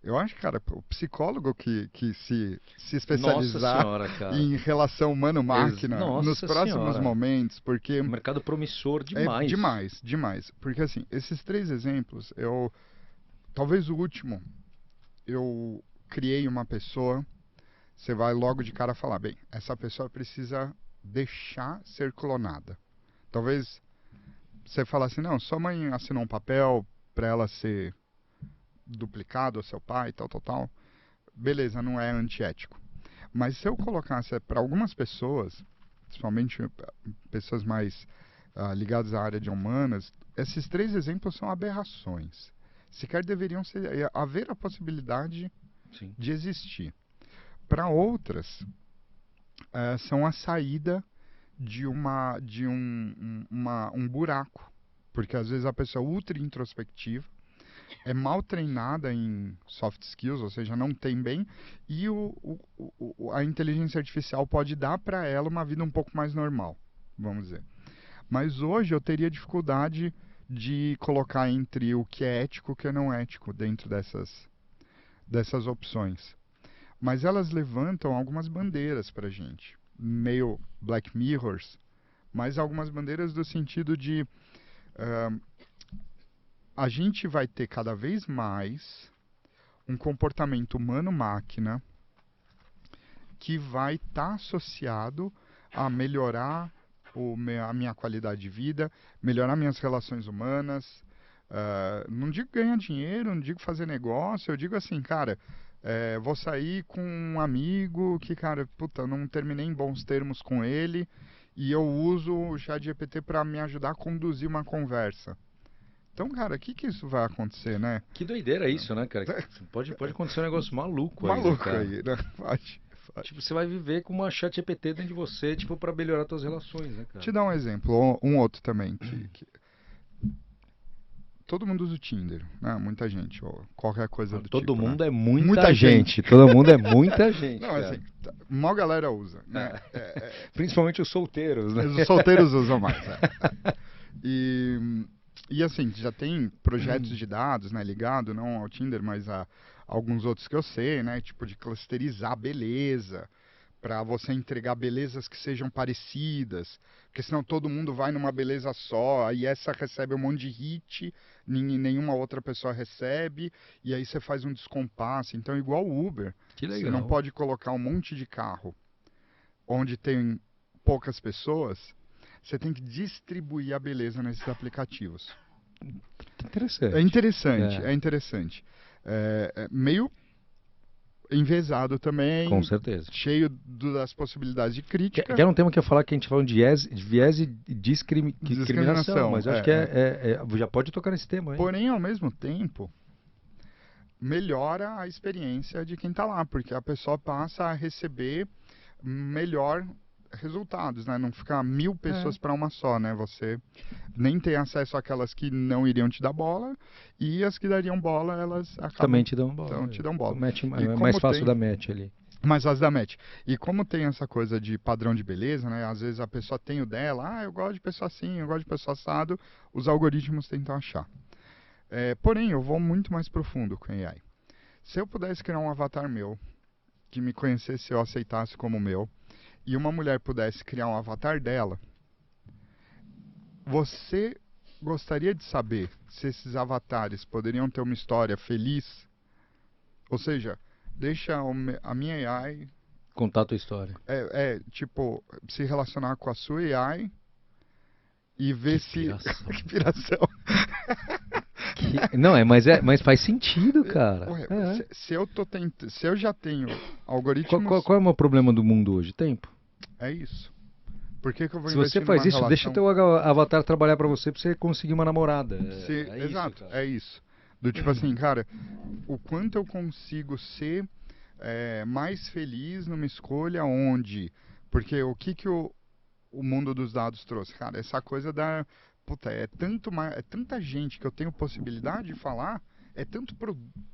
Eu acho, cara, o psicólogo que se Nossa especializar senhora, cara. em relação humano-máquina nos Nossa próximos senhora. momentos, porque Um mercado promissor é demais. demais, demais. Porque, assim, esses três exemplos, talvez o último, eu criei uma pessoa, você vai logo de cara falar, bem, essa pessoa precisa deixar ser clonada. Talvez você fale assim, não, sua mãe assinou um papel para ela ser duplicado ao seu pai, tal, tal, tal. Beleza, não é antiético. Mas se eu colocasse para algumas pessoas, principalmente pessoas mais ligadas à área de humanas, esses três exemplos são aberrações. Sequer deveriam haver a possibilidade Sim. de existir. Para outras, são a saída de um buraco. Porque às vezes a pessoa é ultra introspectiva, é mal treinada em soft skills, ou seja, não tem bem, e a inteligência artificial pode dar para ela uma vida um pouco mais normal, vamos dizer. Mas hoje eu teria dificuldade de colocar entre o que é ético e o que é não ético dentro dessas opções. Mas elas levantam algumas bandeiras para a gente, meio Black Mirrors, mas algumas bandeiras do sentido de a gente vai ter cada vez mais um comportamento humano-máquina que vai estar associado a melhorar a minha qualidade de vida, melhorar minhas relações humanas. Não digo ganhar dinheiro, não digo fazer negócio, eu digo assim, cara, vou sair com um amigo que, cara, puta, não terminei em bons termos com ele e eu uso o ChatGPT para me ajudar a conduzir uma conversa. Então, cara, o que que isso vai acontecer, né? Que doideira isso, né, cara? Pode acontecer um negócio maluco aí, né, Maluco cara? aí, né? Pode. Tipo, você vai viver com uma chat GPT dentro de você, tipo, pra melhorar suas relações, né, Te cara? dar um exemplo, um outro também, que todo mundo usa o Tinder, né? Muita gente, ou qualquer coisa do Todo tipo, né? mundo é muita Muita gente. gente. Todo mundo é muita gente, Não, assim, cara. mó galera usa, né? É. Principalmente os solteiros, né? Os solteiros usam mais, E assim, já tem projetos de dados, né, ligado não ao Tinder, mas a alguns outros que eu sei, né, tipo de clusterizar beleza, para você entregar belezas que sejam parecidas, porque senão todo mundo vai numa beleza só, aí essa recebe um monte de hit, nenhuma outra pessoa recebe, e aí você faz um descompasso. Então, igual o Uber, Que você não legal. pode colocar um monte de carro onde tem poucas pessoas, você tem que distribuir a beleza nesses aplicativos. É Interessante. interessante, É, é interessante. Meio envezado com também, certeza. cheio das possibilidades de crítica. Que era um tema que eu ia falar que a gente falou de viés e discriminação, Discriminação, mas eu acho que já pode tocar nesse tema, hein? Porém, ao mesmo tempo, melhora a experiência de quem está lá, porque a pessoa passa a receber melhor resultados, né? Não ficar 1.000 pessoas para uma só, né? Você nem tem acesso àquelas que não iriam te dar bola e as que dariam bola, elas acabam Também te dão então, bola. te dão bola. E É mais como fácil tem da match ali. mais as da match. E como tem essa coisa de padrão de beleza, né? Às vezes a pessoa tem o dela, eu gosto de pessoa assim, eu gosto de pessoa assado, os algoritmos tentam achar. Porém, eu vou muito mais profundo com AI. Se eu pudesse criar um avatar meu, que me conhecesse e eu aceitasse como meu, e uma mulher pudesse criar um avatar dela, você gostaria de saber se esses avatares poderiam ter uma história feliz? Ou seja, deixa a minha AI, Contar a tua história. tipo, se relacionar com a sua AI e ver Que se... piração. Que piração. Não, mas faz sentido, cara. Ué, É. se eu já tenho Qual, algoritmos, qual é o maior problema do mundo hoje? Tempo. é isso. Por que que eu vou Se você investir faz numa isso, deixa o relação? teu avatar trabalhar pra você conseguir uma namorada. É isso, Exato, cara. é isso. Do tipo assim, cara, o quanto eu consigo ser mais feliz numa escolha onde? Porque o que que o mundo dos dados trouxe? Cara, essa coisa da... Puta, é tanta gente que eu tenho possibilidade de falar, é tanto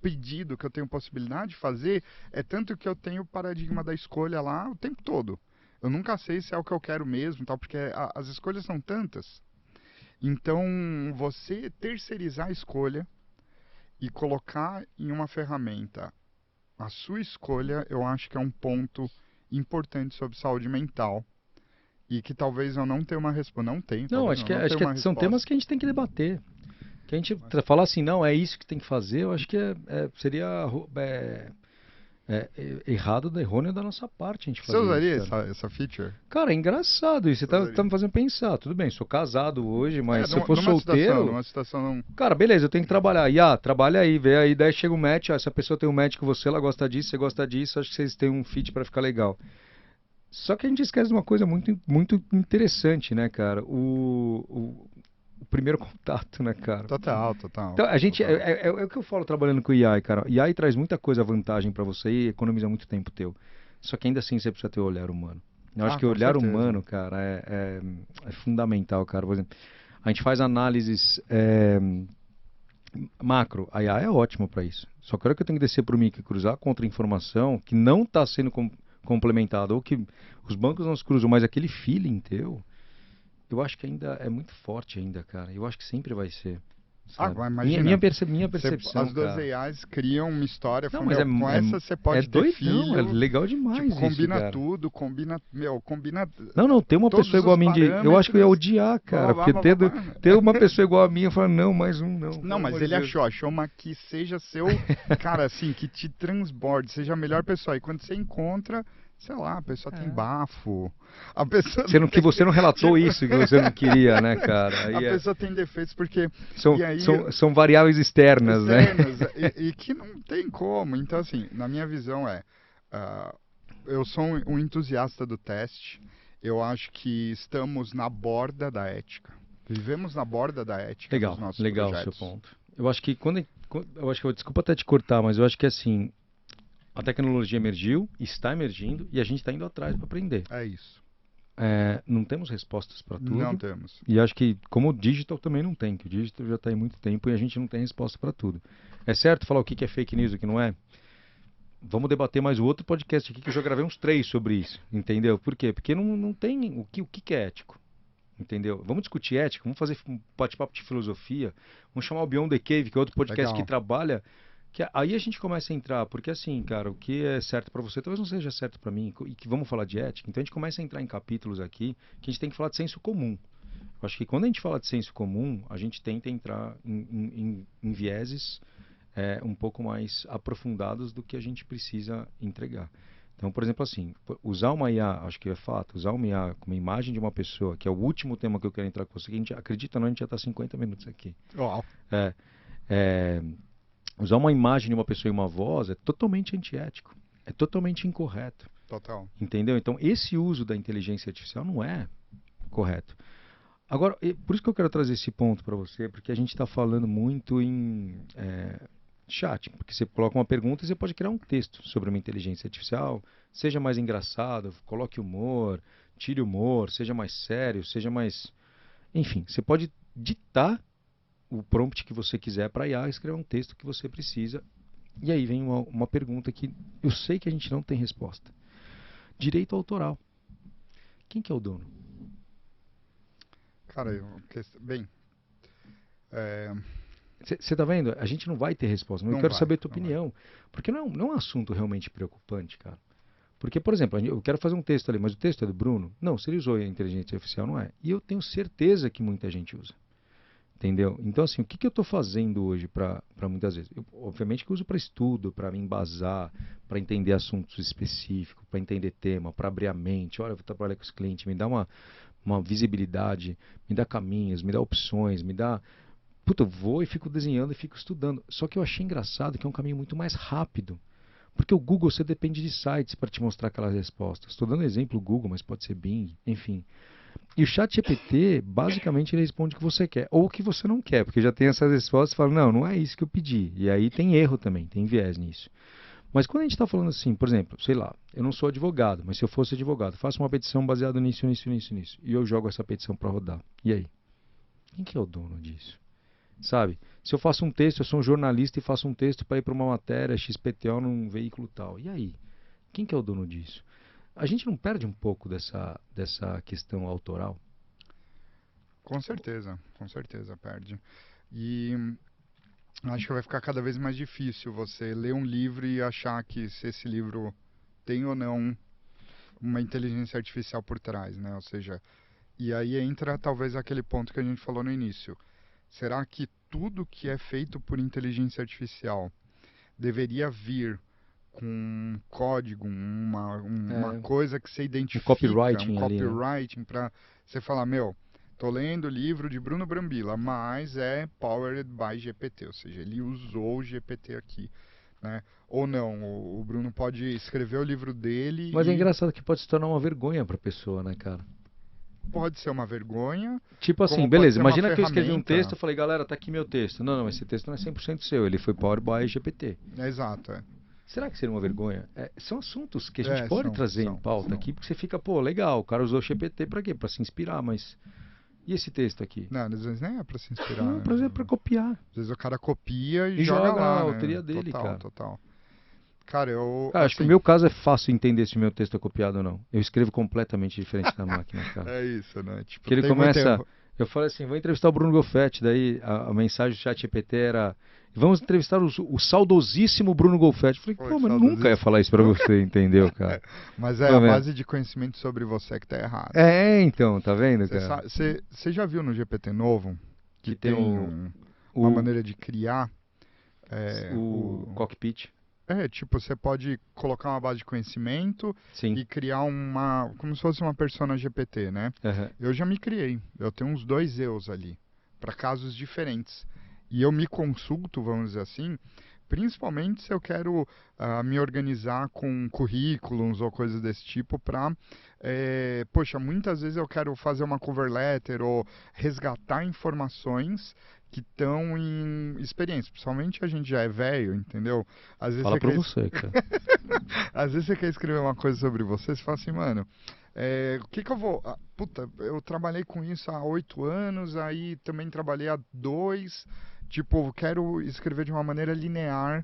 pedido que eu tenho possibilidade de fazer, é tanto que eu tenho o paradigma da escolha lá o tempo todo. Eu nunca sei se é o que eu quero mesmo, tal, porque as escolhas são tantas. Então, você terceirizar a escolha e colocar em uma ferramenta a sua escolha, eu acho que é um ponto importante sobre saúde mental e que talvez eu não tenha uma resposta. Não tenho, Não, talvez eu não tenha uma são temas resposta. que a gente tem que debater. Que a gente Mas falar assim, não, é isso que tem que fazer, eu acho que seria errado, errôneo da nossa parte a gente você fazer isso, usaria cara. essa feature? Cara, é engraçado isso. Você Você tá usaria? me fazendo pensar. Tudo bem, sou casado hoje, mas se eu for solteiro. Numa situação não. Cara, beleza, eu tenho que trabalhar. E trabalha aí, vê aí, daí chega um match, essa pessoa tem um match com você, ela gosta disso, você gosta disso, acho que vocês têm um fit pra ficar legal. Só que a gente esquece de uma coisa muito interessante, né, cara? O primeiro contato, né, cara? Total, total, Então, a gente, total. é o que eu falo trabalhando com o AI, cara. O AI traz muita coisa, vantagem pra você e economiza muito tempo teu. Só que ainda assim você precisa ter o olhar humano. Eu acho Ah, que o com olhar certeza. humano, cara, é fundamental, cara. Por exemplo, a gente faz análises macro, a IA é ótimo para isso. Só que a hora que eu tenho que descer para o micro e cruzar contra informação que não está sendo complementada, ou que os bancos não se cruzam, mas aquele feeling teu, eu acho que ainda é muito forte ainda, cara. Eu acho que sempre vai ser, sabe? Agora, imagina, Minha percepção, as duas cara. AIs criam uma história, Não, fala, mas meu, com essa você é pode ter doidão, é filho, legal tipo, demais isso, combina cara. tudo, combina Não, não, ter uma todos pessoa igual os a mim eu acho que eu ia parâmetros, odiar, blá, cara, blá, porque blá, blá, blá. ter uma pessoa igual a mim, eu falo, não, mais um, não, Não, pelo mas amor de ele Deus. achou uma que seja seu, cara, assim, que te transborde, seja a melhor pessoa. E quando você encontra, sei lá, a pessoa tem É. bafo, a pessoa Sendo que tem, você não relatou tipo, isso que você não queria, né, cara? a Aí pessoa tem defeitos porque, e aí, são variáveis externas, né? externos, e que não tem como. Então, assim, na minha visão ah, eu sou um entusiasta do teste, eu acho que estamos na borda da ética. Vivemos na borda da ética dos Legal, nossos legal o seu projetos. ponto. Eu acho que eu acho que desculpa até te cortar, mas eu acho que assim, a tecnologia emergiu, está emergindo e a gente está indo atrás para aprender. É isso. Não temos respostas para Não tudo. temos. E acho que, como o digital também não tem, que o digital já está aí há muito tempo e a gente não tem resposta para tudo. É certo falar o que é fake news e o que não é? Vamos debater mais o outro podcast aqui que eu já gravei uns 3 sobre isso, entendeu? Por quê? Porque não tem o que é ético, entendeu? Vamos discutir ética, vamos fazer um bate-papo de filosofia, vamos chamar o Beyond the Cave, que é outro podcast que Legal. trabalha, aí a gente começa a entrar, porque assim, cara, o que é certo para você talvez não seja certo para mim, e que vamos falar de ética, então a gente começa a entrar em capítulos aqui que a gente tem que falar de senso comum. Eu acho que quando a gente fala de senso comum, a gente tenta entrar em vieses um pouco mais aprofundados do que a gente precisa entregar. Então, por exemplo, assim, usar uma IA, acho que é fato, usar uma IA com uma imagem de uma pessoa, que é o último tema que eu quero entrar com você, que a gente acredita ou não, a gente já está 50 minutos aqui. Uau. É, é, usar uma imagem de uma pessoa e uma voz é totalmente antiético, é totalmente incorreto, Total. entendeu? Então, esse uso da inteligência artificial não é correto. Agora, por isso que eu quero trazer esse ponto para você, porque a gente está falando muito em chat, porque você coloca uma pergunta e você pode criar um texto sobre uma inteligência artificial, seja mais engraçado, coloque humor, tire humor, seja mais sério, seja mais... Enfim, você pode ditar o prompt que você quiser para a IA escrever um texto que você precisa. E aí vem uma pergunta que eu sei que a gente não tem resposta. Direito autoral. Quem que é o dono? Cara, bem, é, Você está vendo? A gente não vai ter resposta, mas eu não quero vai, saber a tua não vai. opinião. Porque não é um assunto realmente preocupante, cara. Porque, por exemplo, eu quero fazer um texto ali, mas o texto é do Bruno? Não, se ele usou a inteligência artificial, não é. E eu tenho certeza que muita gente usa. Entendeu? Então, assim, o que que eu estou fazendo hoje para muitas vezes? Eu, obviamente que eu uso para estudo, para me embasar, para entender assuntos específicos, para entender tema, para abrir a mente. Olha, eu vou trabalhar com os clientes, me dá uma visibilidade, me dá caminhos, me dá opções, me dá. Puta, eu vou e fico desenhando e fico estudando. Só que eu achei engraçado que é um caminho muito mais rápido. Porque o Google você depende de sites para te mostrar aquelas respostas. Estou dando exemplo Google, mas pode ser Bing, enfim. E o chat GPT, basicamente, ele responde o que você quer, ou o que você não quer, porque já tem essas respostas e fala, não, não é isso que eu pedi. E aí tem erro também, tem viés nisso. Mas quando a gente está falando assim, por exemplo, sei lá, eu não sou advogado, mas se eu fosse advogado, faço uma petição baseada nisso, nisso, nisso, nisso, e eu jogo essa petição para rodar. E aí? Quem que é o dono disso? Sabe? Se eu faço um texto, eu sou um jornalista e faço um texto para ir para uma matéria XPTO num veículo tal. E aí? Quem que é o dono disso? A gente não perde um pouco dessa questão autoral? Com certeza perde. E acho que vai ficar cada vez mais difícil você ler um livro e achar que se esse livro tem ou não uma inteligência artificial por trás, né? Ou seja, e aí entra talvez aquele ponto que a gente falou no início. Será que tudo que é feito por inteligência artificial deveria vir com um código, uma É, coisa que você um identifica, um copywriting ali, né? copywriting para você falar, meu, tô lendo o livro de Bruno Brambilla, mas é powered by GPT, ou seja, ele usou o GPT aqui, né? Ou não, o Bruno pode escrever o livro dele Mas é e engraçado que pode se tornar uma vergonha pra pessoa, né, cara? pode ser uma vergonha, Tipo assim, como pode beleza, ser uma imagina que eu escrevi um texto, ferramenta. eu falei, galera, tá aqui meu texto. Não, não, esse texto não é 100% seu, ele foi Powered by GPT. Exato, é. Será que seria uma vergonha? É, são assuntos que a gente É, pode trazer em pauta são. aqui, porque você fica, pô, legal, o cara usou o GPT pra quê? Pra se inspirar, mas e esse texto aqui? Não, às vezes nem é pra se inspirar, Não, né? pra, pra copiar. Às vezes o cara copia e E joga joga a lá, né? autoria dele, Total, cara. total. Cara, eu, Cara, acho que o assim, meu caso é fácil entender se o meu texto é copiado ou não. Eu escrevo completamente diferente da máquina, cara. é isso, né? Que Tipo, ele tem muito começa. tempo. Eu falei assim, vou entrevistar o Bruno Golfetti. Daí a mensagem do chat GPT era: vamos entrevistar o saudosíssimo Bruno Golfetti. Eu falei, Foi pô, mas nunca ia saudosíssimo. falar isso pra Nunca. você, entendeu, cara? Mas é Pô, a meu. base de conhecimento sobre você que tá errada. Então, tá vendo, cara? Você já viu no GPT novo que Que tem tem uma o, maneira de criar o cockpit. tipo, você pode colocar uma base de conhecimento Sim. e criar como se fosse uma persona GPT, né? Aham. Eu já me criei. Eu tenho uns dois eus ali, para casos diferentes. E eu me consulto, vamos dizer assim, principalmente se eu quero me organizar com currículos ou coisas desse tipo para, poxa, muitas vezes eu quero fazer uma cover letter ou resgatar informações que estão em experiência. Principalmente a gente já é velho, entendeu? Às vezes Fala você pra quer, você, cara. às vezes você quer escrever uma coisa sobre você, você fala assim, mano, o que que eu vou... puta, eu trabalhei com isso há 8 anos, aí também trabalhei há 2. Tipo, eu quero escrever de uma maneira linear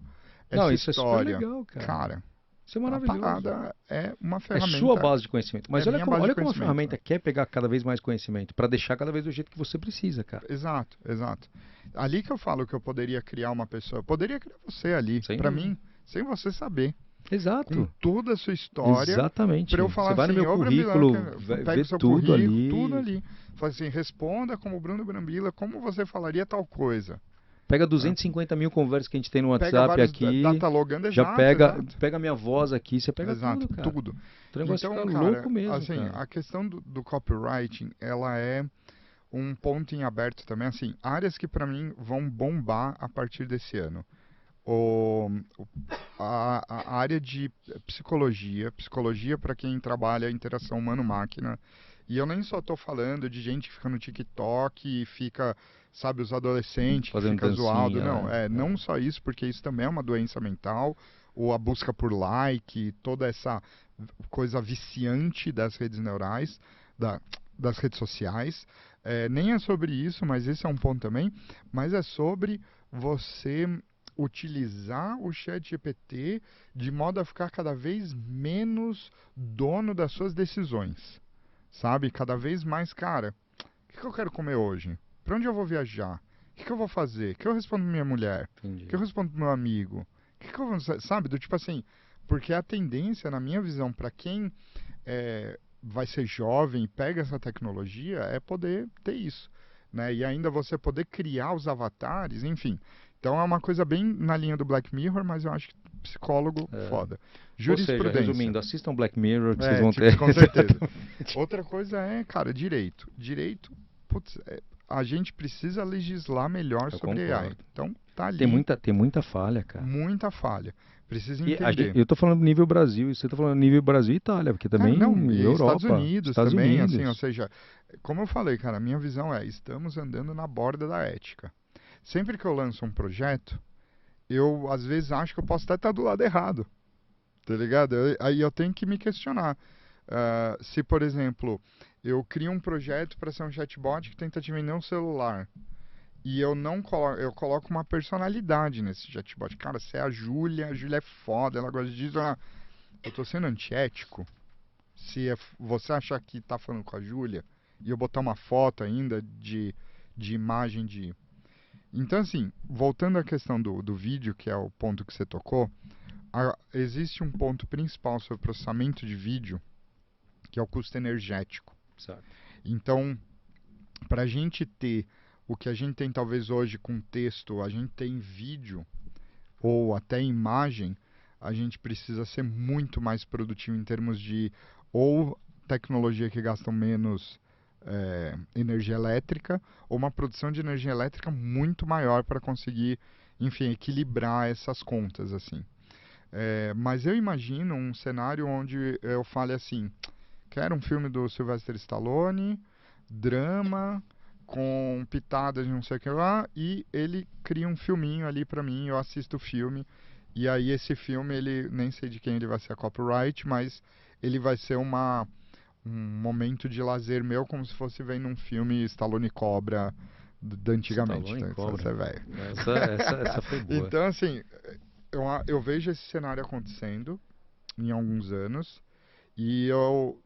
Não, essa isso é super história. legal, cara. Cara, Isso é a maravilhoso. parada é uma É sua ferramenta, base de conhecimento. Mas é minha base de olha como a conhecimento. ferramenta quer pegar cada vez mais conhecimento, pra deixar cada vez do jeito que você precisa, cara. Exato, exato. Ali que eu falo que eu poderia criar uma pessoa, eu poderia criar você ali, Sem pra dúvida. mim, sem você saber, com Exato. toda a sua história, Exatamente. pra eu Você falar vai no assim, meu ô Brambila, currículo, pega vê o seu tudo currículo, tudo ali. ali. Fala assim, responda como Bruno Brambila, como você falaria tal coisa. Pega Né? 250 mil conversas que a gente tem no Pega WhatsApp vários aqui, datalogando, já exato, pega, exato. pega minha voz aqui, você pega Exato, tudo, cara. tudo. O negócio Então, fica cara, louco mesmo, assim, cara. a questão do copywriting, ela é um ponto em aberto também, assim, áreas que pra mim vão bombar a partir desse ano. O, a área de psicologia para quem trabalha interação humano-máquina. E eu nem só tô falando de gente que fica no TikTok e fica, sabe, os adolescentes que Fazendo fica zoado. dancinha, Não, né? não só isso, porque isso também é uma doença mental, ou a busca por like, toda essa coisa viciante das redes neurais, da, das redes sociais. Nem é sobre isso, mas esse é um ponto também. Mas é sobre você utilizar o chat GPT de modo a ficar cada vez menos dono das suas decisões, sabe? Cada vez mais, cara, o que eu quero comer hoje? Para onde eu vou viajar? O que eu vou fazer? O que eu respondo pra minha mulher? O que Entendi. eu respondo pro meu amigo? O que eu vou, sabe? Do tipo assim, porque a tendência, na minha visão, para quem vai ser jovem e pega essa tecnologia, é poder ter isso. né? E ainda você poder criar os avatares, enfim. Então é uma coisa bem na linha do Black Mirror, mas eu acho que psicólogo foda. Ou seja, Jurisprudência. resumindo, assistam Black Mirror que vocês É, vão tipo, ter. com certeza. Exatamente. Outra coisa é, cara, direito. Direito, putz, a gente precisa legislar melhor Eu sobre AI. concordo. Então, tá Tem ali muita falha, cara. muita falha. Precisa E entender. eu tô falando nível Brasil, e você tá falando nível Brasil e Itália, porque É, também não, e Estados Europa, Unidos Estados também, assim, ou Unidos. seja, como eu falei, cara, a minha visão é, estamos andando na borda da ética. Sempre que eu lanço um projeto, eu às vezes acho que eu posso até estar do lado errado, tá ligado? Aí eu tenho que me questionar. Se, por exemplo, eu crio um projeto para ser um chatbot que tenta te vender um celular, e eu não coloco, eu coloco uma personalidade nesse chatbot. Cara, você é a Júlia é foda, ela gosta disso. Eu tô sendo antiético se você achar que tá falando com a Júlia e eu botar uma foto ainda de imagem de. Então, assim, voltando à questão do vídeo, que é o ponto que você tocou, existe um ponto principal sobre processamento de vídeo, que é o custo energético. Certo. Então, para a gente ter o que a gente tem talvez hoje com texto, a gente tem vídeo ou até imagem, a gente precisa ser muito mais produtivo em termos de ou tecnologia que gastam menos energia elétrica ou uma produção de energia elétrica muito maior para conseguir, enfim, equilibrar essas contas assim. Mas eu imagino um cenário onde eu fale assim, quero um filme do Sylvester Stallone, drama, com pitadas de não sei o que lá, e ele cria um filminho ali pra mim, eu assisto o filme, e aí esse filme, ele nem sei de quem ele vai ser a copyright, mas ele vai ser um momento de lazer meu, como se fosse vendo um filme Stallone Cobra da antigamente, Stallone tá? Cobra. Você é velho. Essa foi boa. Então, assim, eu vejo esse cenário acontecendo em alguns anos, e eu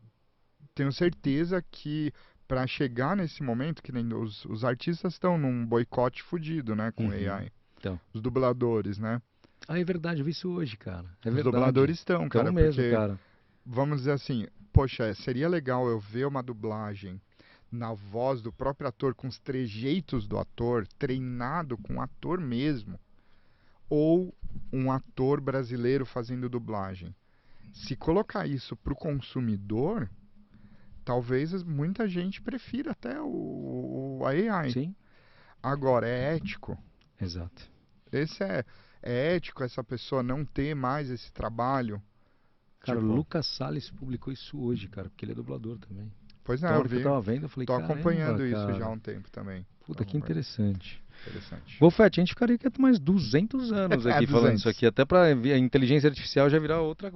tenho certeza que para chegar nesse momento, que nem os artistas estão num boicote fudido, né, com Uhum. AI. Então. Os dubladores, né? Ah, é verdade, eu vi isso hoje, cara. É Os verdade. dubladores estão, Então cara, mesmo, porque, cara. vamos dizer assim, poxa, seria legal eu ver uma dublagem na voz do próprio ator, com os trejeitos do ator, treinado com o ator mesmo, ou um ator brasileiro fazendo dublagem. Se colocar isso pro consumidor, talvez muita gente prefira até a AI. Sim, Agora, é ético? exato. Esse é ético essa pessoa não ter mais esse trabalho? Cara, o Tipo, Lucas Salles publicou isso hoje, cara, porque ele é dublador também. pois é, Então, a eu hora que eu vi. tava vendo, eu falei, Tô caramba, acompanhando isso já há cara. um tempo também. Tô Puta, que acompanhando. interessante. Interessante. Wolfete, a gente ficaria aqui mais 200 anos É, aqui falando isso 200. aqui, até pra a inteligência artificial já virar outro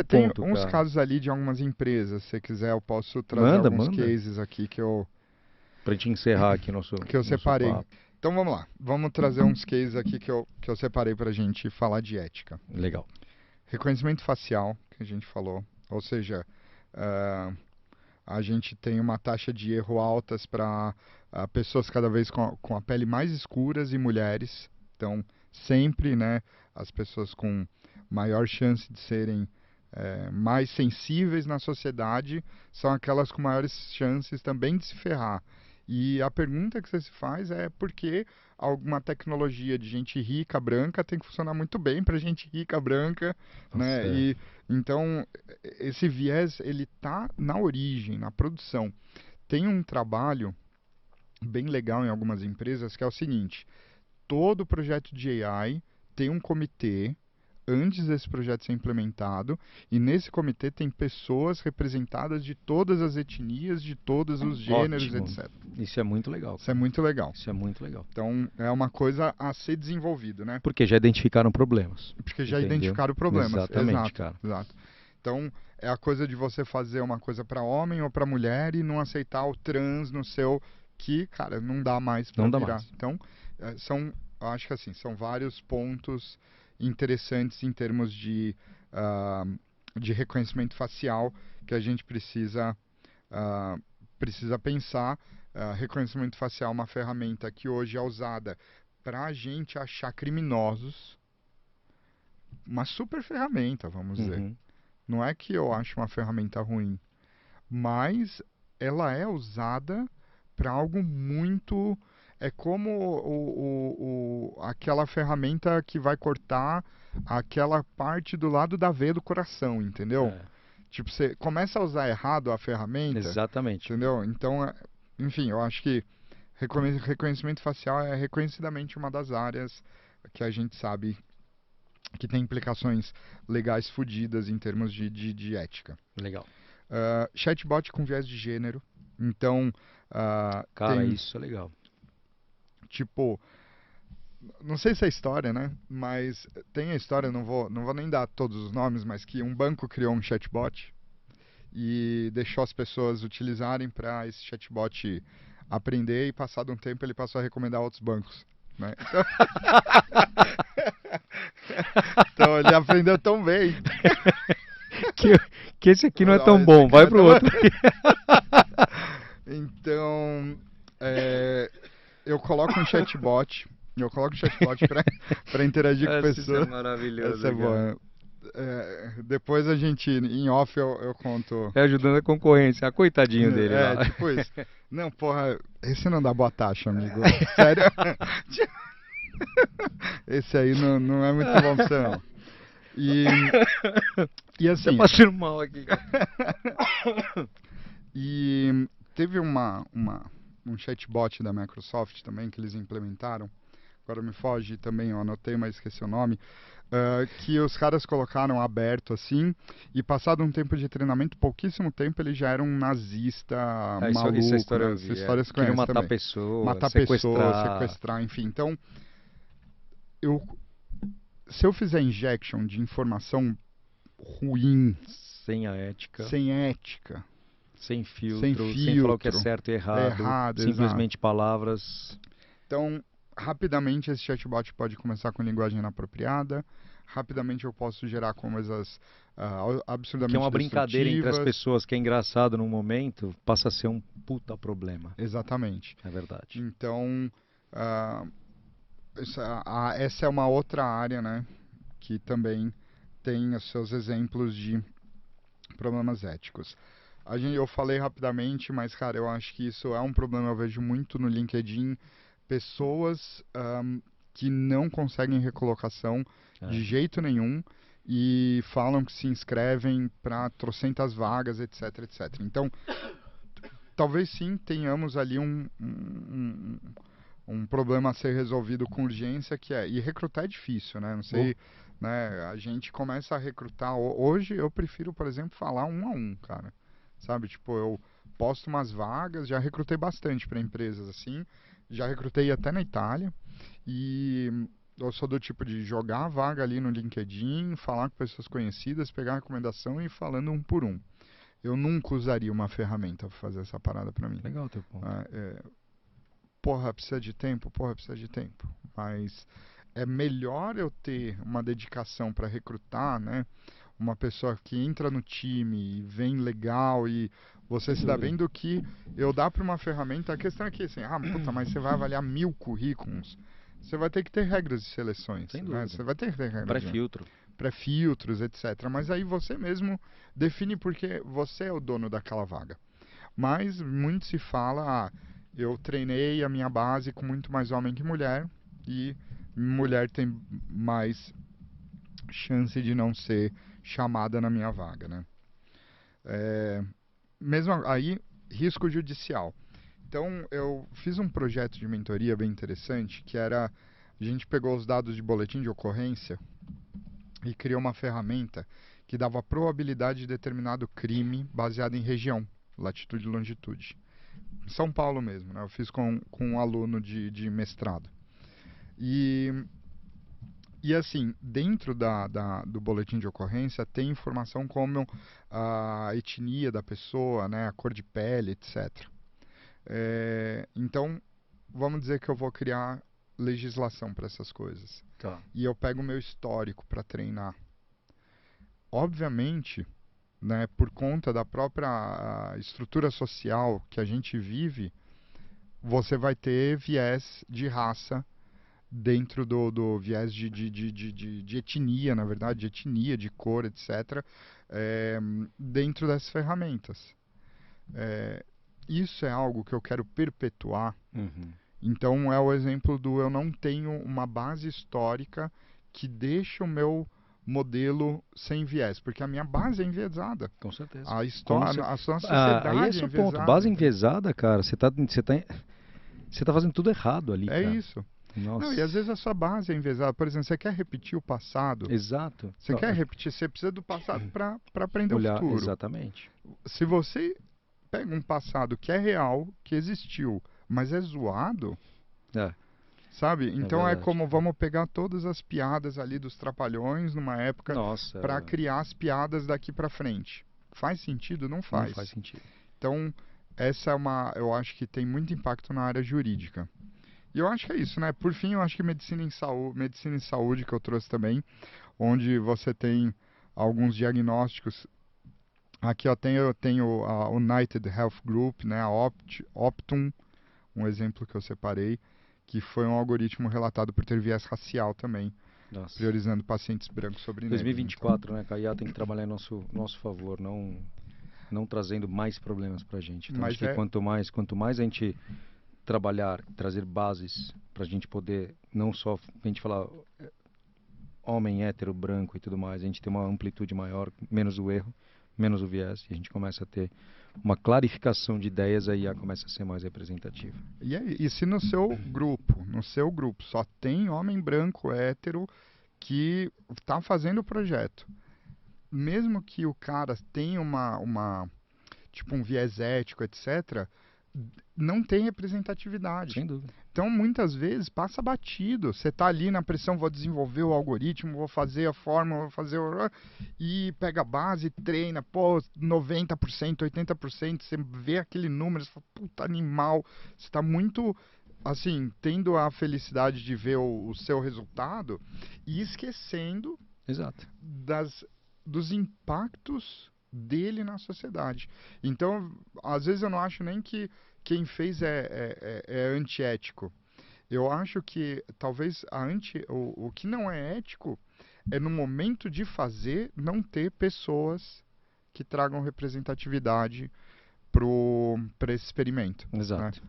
Tem ponto, uns cara. casos ali de algumas empresas. Se você quiser, eu posso trazer Manda, alguns manda. cases aqui Pra gente encerrar aqui que eu nosso separei. papo. Então vamos lá. Vamos trazer uns cases aqui que eu separei pra gente falar de ética. Legal. Reconhecimento facial, que a gente falou. Ou seja, ah, a gente tem uma taxa de erro altas para pessoas cada vez com a pele mais escuras e mulheres. Então, sempre, né, as pessoas com maior chance de serem mais sensíveis na sociedade são aquelas com maiores chances também de se ferrar. E a pergunta que você se faz é por que alguma tecnologia de gente rica, branca, tem que funcionar muito bem para gente rica, branca, né? Nossa, E então esse viés ele tá na origem, na produção. Tem um trabalho bem legal em algumas empresas que é o seguinte: todo projeto de AI tem um comitê antes desse projeto ser implementado, e nesse comitê tem pessoas representadas de todas as etnias, de todos os gêneros, ótimo. etc. Isso é muito legal, Isso é cara. muito legal. Isso é muito legal. Então, é uma coisa a ser desenvolvido, né? Porque já identificaram problemas. Porque já Entendeu? identificaram problemas. Exatamente, Exato, cara. exato. Então, é a coisa de você fazer uma coisa para homem ou para mulher e não aceitar o trans no seu que, cara, não dá mais para Não dá virar. mais. Então, acho que assim, são vários pontos interessantes em termos de reconhecimento facial que a gente ah, precisa pensar. Reconhecimento facial é uma ferramenta que hoje é usada para a gente achar criminosos, uma super ferramenta, vamos dizer. Uhum. Não é que eu acho uma ferramenta ruim, mas ela é usada para algo muito. É como aquela ferramenta que vai cortar aquela parte do lado da veia do coração, entendeu? É, Tipo, você começa a usar errado a ferramenta, exatamente. entendeu? Então, enfim, eu acho que reconhecimento facial é reconhecidamente uma das áreas que a gente sabe que tem implicações legais fodidas em termos de ética. Legal. Chatbot com viés de gênero. Então, Cara, tem, isso é legal. tipo, não sei se é história, né? Mas tem a história, não vou nem dar todos os nomes, mas que um banco criou um chatbot e deixou as pessoas utilizarem para esse chatbot aprender e passado um tempo ele passou a recomendar outros bancos, né? Então ele aprendeu tão bem. que, que esse aqui não é tão Esse bom, aqui vai não é pro tão- outro. Então, eu coloco um chatbot, para interagir com Isso é pessoas. maravilhoso, Essa é cara. boa. Depois a gente, em off, eu conto. É ajudando a concorrência. Ah, coitadinho dele lá. Tipo isso. Não, porra, esse não dá boa taxa, amigo. Sério. Esse aí não é muito bom pra você, não. E, e Até assim, passando mal aqui. e teve um chatbot da Microsoft também que eles implementaram. Agora me foge também, eu anotei, mas esqueci o nome. Que os caras colocaram aberto assim, e passado um tempo de treinamento, pouquíssimo tempo, ele já era um nazista Essa maluco, história né? eu Essa vi. história você Queriam conhece matar também. pessoas, Matar pessoas, sequestrar. sequestrar, enfim. Então, eu, se eu fizer injection de informação ruim, Sem a ética, sem ética, sem sem filtro, sem falar o que é filtro, certo e é errado, errado, exato. simplesmente palavras. Então, rapidamente esse chatbot pode começar com linguagem inapropriada. Rapidamente eu posso gerar coisas Que é uma absurdamente brincadeira entre as destrutivas. pessoas que é engraçado num momento, passa a ser um puta problema. Exatamente. É verdade. Então, ah, essa é uma outra área, né, que também tem os seus exemplos de problemas éticos. Eu falei rapidamente, mas, cara, eu acho que isso é um problema, eu vejo muito no LinkedIn, pessoas que não conseguem recolocação É. de jeito nenhum e falam que se inscrevem para trocentas vagas, etc, etc. Então, talvez sim tenhamos ali um problema a ser resolvido com urgência, que é, e recrutar é difícil, né? Não Oh, sei, né? A gente começa a recrutar, hoje eu prefiro, por exemplo, falar um a um, cara. Sabe, tipo, eu posto umas vagas, já recrutei bastante para empresas assim, já recrutei até na Itália, e eu sou do tipo de jogar a vaga ali no LinkedIn, falar com pessoas conhecidas, pegar a recomendação e ir falando um por um. Eu nunca usaria uma ferramenta para fazer essa parada para mim. legal o teu ponto. Porra, precisa de tempo, porra, precisa de tempo. Mas é melhor eu ter uma dedicação para recrutar, né? Uma pessoa que entra no time e vem legal e você Sem se dá dúvida. bem do que eu dar para uma ferramenta. A questão é que assim, puta, mas você vai avaliar 1000 currículos. Você vai ter que ter regras de seleções, Sem né? dúvida. Você vai ter que ter regras de Pré-filtro. pré-filtros, etc. Mas aí você mesmo define porque você é o dono daquela vaga. Mas muito se fala, eu treinei a minha base com muito mais homem que mulher e mulher tem mais chance de não ser chamada na minha vaga, né? Mesmo aí, risco judicial. Então, eu fiz um projeto de mentoria bem interessante, que era, a gente pegou os dados de boletim de ocorrência e criou uma ferramenta que dava probabilidade de determinado crime baseado em região, latitude e longitude. Em São Paulo mesmo, né? Eu fiz com um aluno de mestrado. E assim, dentro do boletim de ocorrência tem informação como a etnia da pessoa, né, a cor de pele, etc. Então, vamos dizer que eu vou criar legislação para essas coisas. Tá. E eu pego o meu histórico para treinar. Obviamente, né, por conta da própria estrutura social que a gente vive, você vai ter viés de raça dentro do viés de etnia, na verdade, de etnia, de cor, etc., dentro dessas ferramentas. isso é algo que eu quero perpetuar. Uhum. Então é o exemplo do eu não tenho uma base histórica que deixa o meu modelo sem viés, porque a minha base é enviesada. Com certeza. A Com história, cer- a sua Aí sociedade é esse é o ponto. enviesada, Base entendeu? enviesada, cara, você tá fazendo tudo errado ali, É cara. isso. Não, e às Nossa. vezes a sua base é enviesada. Por exemplo, você quer repetir o passado, Exato. você quer repetir, você precisa do passado para aprender o Olhar, futuro. exatamente. Se você pega um passado que é real, que existiu, mas é zoado, É, sabe? é Então é verdade. como vamos pegar todas as piadas ali dos Trapalhões numa época Nossa, para criar as piadas daqui para frente. Faz sentido? Não não faz faz. sentido. Então, essa é eu acho que tem muito impacto na área jurídica. E eu acho que é isso, né? Por fim, eu acho que medicina em saúde que eu trouxe também, onde você tem alguns diagnósticos. Aqui eu tenho a United Health Group, né? A Optum, um exemplo que eu separei, que foi um algoritmo relatado por ter viés racial também, Nossa. priorizando pacientes brancos sobre negros. Então, 2024, né? A IA tem que trabalhar em nosso favor, não trazendo mais problemas pra gente. Então acho mas que quanto mais a gente trabalhar, trazer bases pra gente poder não só a gente falar homem hétero, branco e tudo mais, a gente tem uma amplitude maior, menos o erro, menos o viés, e a gente começa a ter uma clarificação de ideias, a IA começa a ser mais representativa. e se no seu grupo, só tem homem branco hétero que está fazendo o projeto, mesmo que o cara tenha tipo um viés ético, etc., não tem representatividade. Sem dúvida. Então, muitas vezes, passa batido. Você está ali na pressão, vou desenvolver o algoritmo, vou fazer a fórmula, vou fazer o... E pega a base, treina, pô, 90%, 80%, você vê aquele número, você fala, puta animal. Você está muito, assim, tendo a felicidade de ver o seu resultado e esquecendo Exato. dos impactos dele na sociedade. Então, às vezes eu não acho nem que quem fez é antiético. Eu acho que talvez o que não é ético é no momento de fazer não ter pessoas que tragam representatividade para esse experimento. Né? Exato.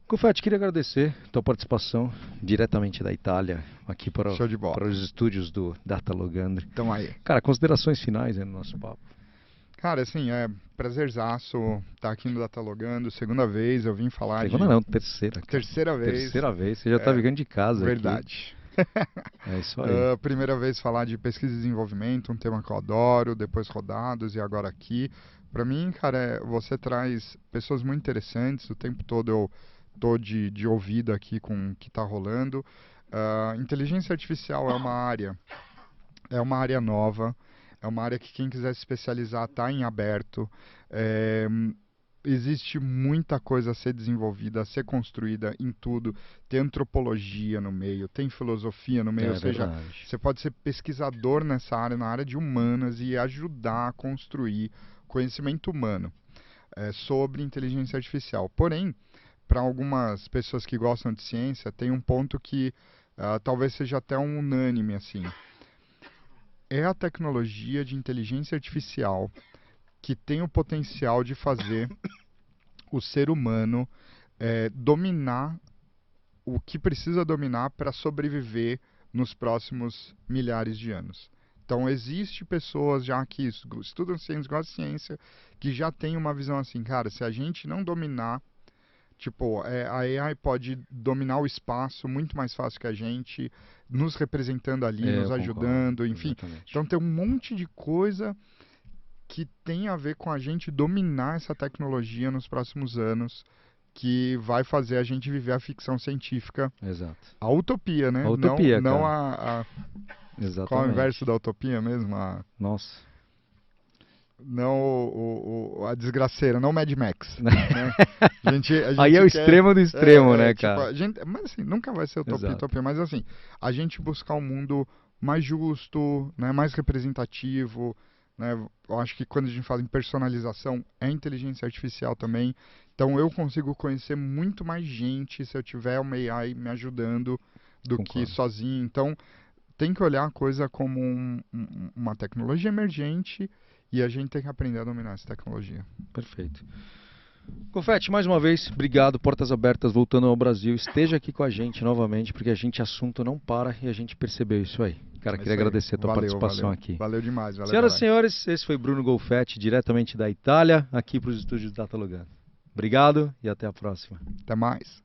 Confetti, queria agradecer a tua participação diretamente da Itália, aqui Show de bola. para os estúdios do Datalogandri. Então aí. Cara, considerações finais no nosso papo. Cara, assim, é prazerzaço estar aqui no Datalogando. Segunda vez eu vim falar Segunda de... não, terceira. Cara. Terceira vez. Terceira vez, você já tá ligando de casa Verdade. aqui. É isso aí. Primeira vez falar de pesquisa e desenvolvimento, um tema que eu adoro, depois rodados e agora aqui. Pra mim, cara, você traz pessoas muito interessantes, o tempo todo eu tô de ouvido aqui com o que tá rolando. Inteligência artificial é uma área nova, é uma área que quem quiser se especializar está em aberto. É, existe muita coisa a ser desenvolvida, a ser construída em tudo. Tem antropologia no meio, tem filosofia no meio, ou seja, verdade. você pode ser pesquisador nessa área, na área de humanas, e ajudar a construir conhecimento humano sobre inteligência artificial. Porém, para algumas pessoas que gostam de ciência, tem um ponto que talvez seja até um unânime, assim. É a tecnologia de inteligência artificial que tem o potencial de fazer o ser humano dominar o que precisa dominar para sobreviver nos próximos milhares de anos. Então, existe pessoas já que estudam ciência, gostam de ciência, que já tem uma visão assim, cara, se a gente não dominar, tipo, a AI pode dominar o espaço muito mais fácil que a gente, nos representando ali, nos Eu concordo, ajudando, enfim. exatamente. Então, tem um monte de coisa que tem a ver com a gente dominar essa tecnologia nos próximos anos, que vai fazer a gente viver a ficção científica, Exato. a utopia, né? A utopia, não cara. qual é o inverso Exatamente. da utopia mesmo? Nossa. Não a desgraceira, não o Mad Max. Né? A gente Aí é o quer, extremo do extremo, né, tipo, cara? mas assim, nunca vai ser Exato. utopia, mas assim, a gente buscar um mundo mais justo, né, mais representativo, né? Eu acho que quando a gente fala em personalização, é inteligência artificial também. Então eu consigo conhecer muito mais gente se eu tiver uma AI me ajudando do que Concordo. sozinho. Então tem que olhar a coisa como uma tecnologia emergente e a gente tem que aprender a dominar essa tecnologia. Perfeito. Confete, mais uma vez, obrigado, portas abertas, voltando ao Brasil. Esteja aqui com a gente novamente, porque assunto não para e a gente percebeu isso aí. Cara, É queria isso aí. agradecer a tua Valeu, participação valeu. aqui. Valeu demais, valeu, Senhoras e galera. senhores, esse foi Bruno Golfetti, diretamente da Itália, aqui para os estúdios Datalogando. Obrigado e até a próxima. Até mais.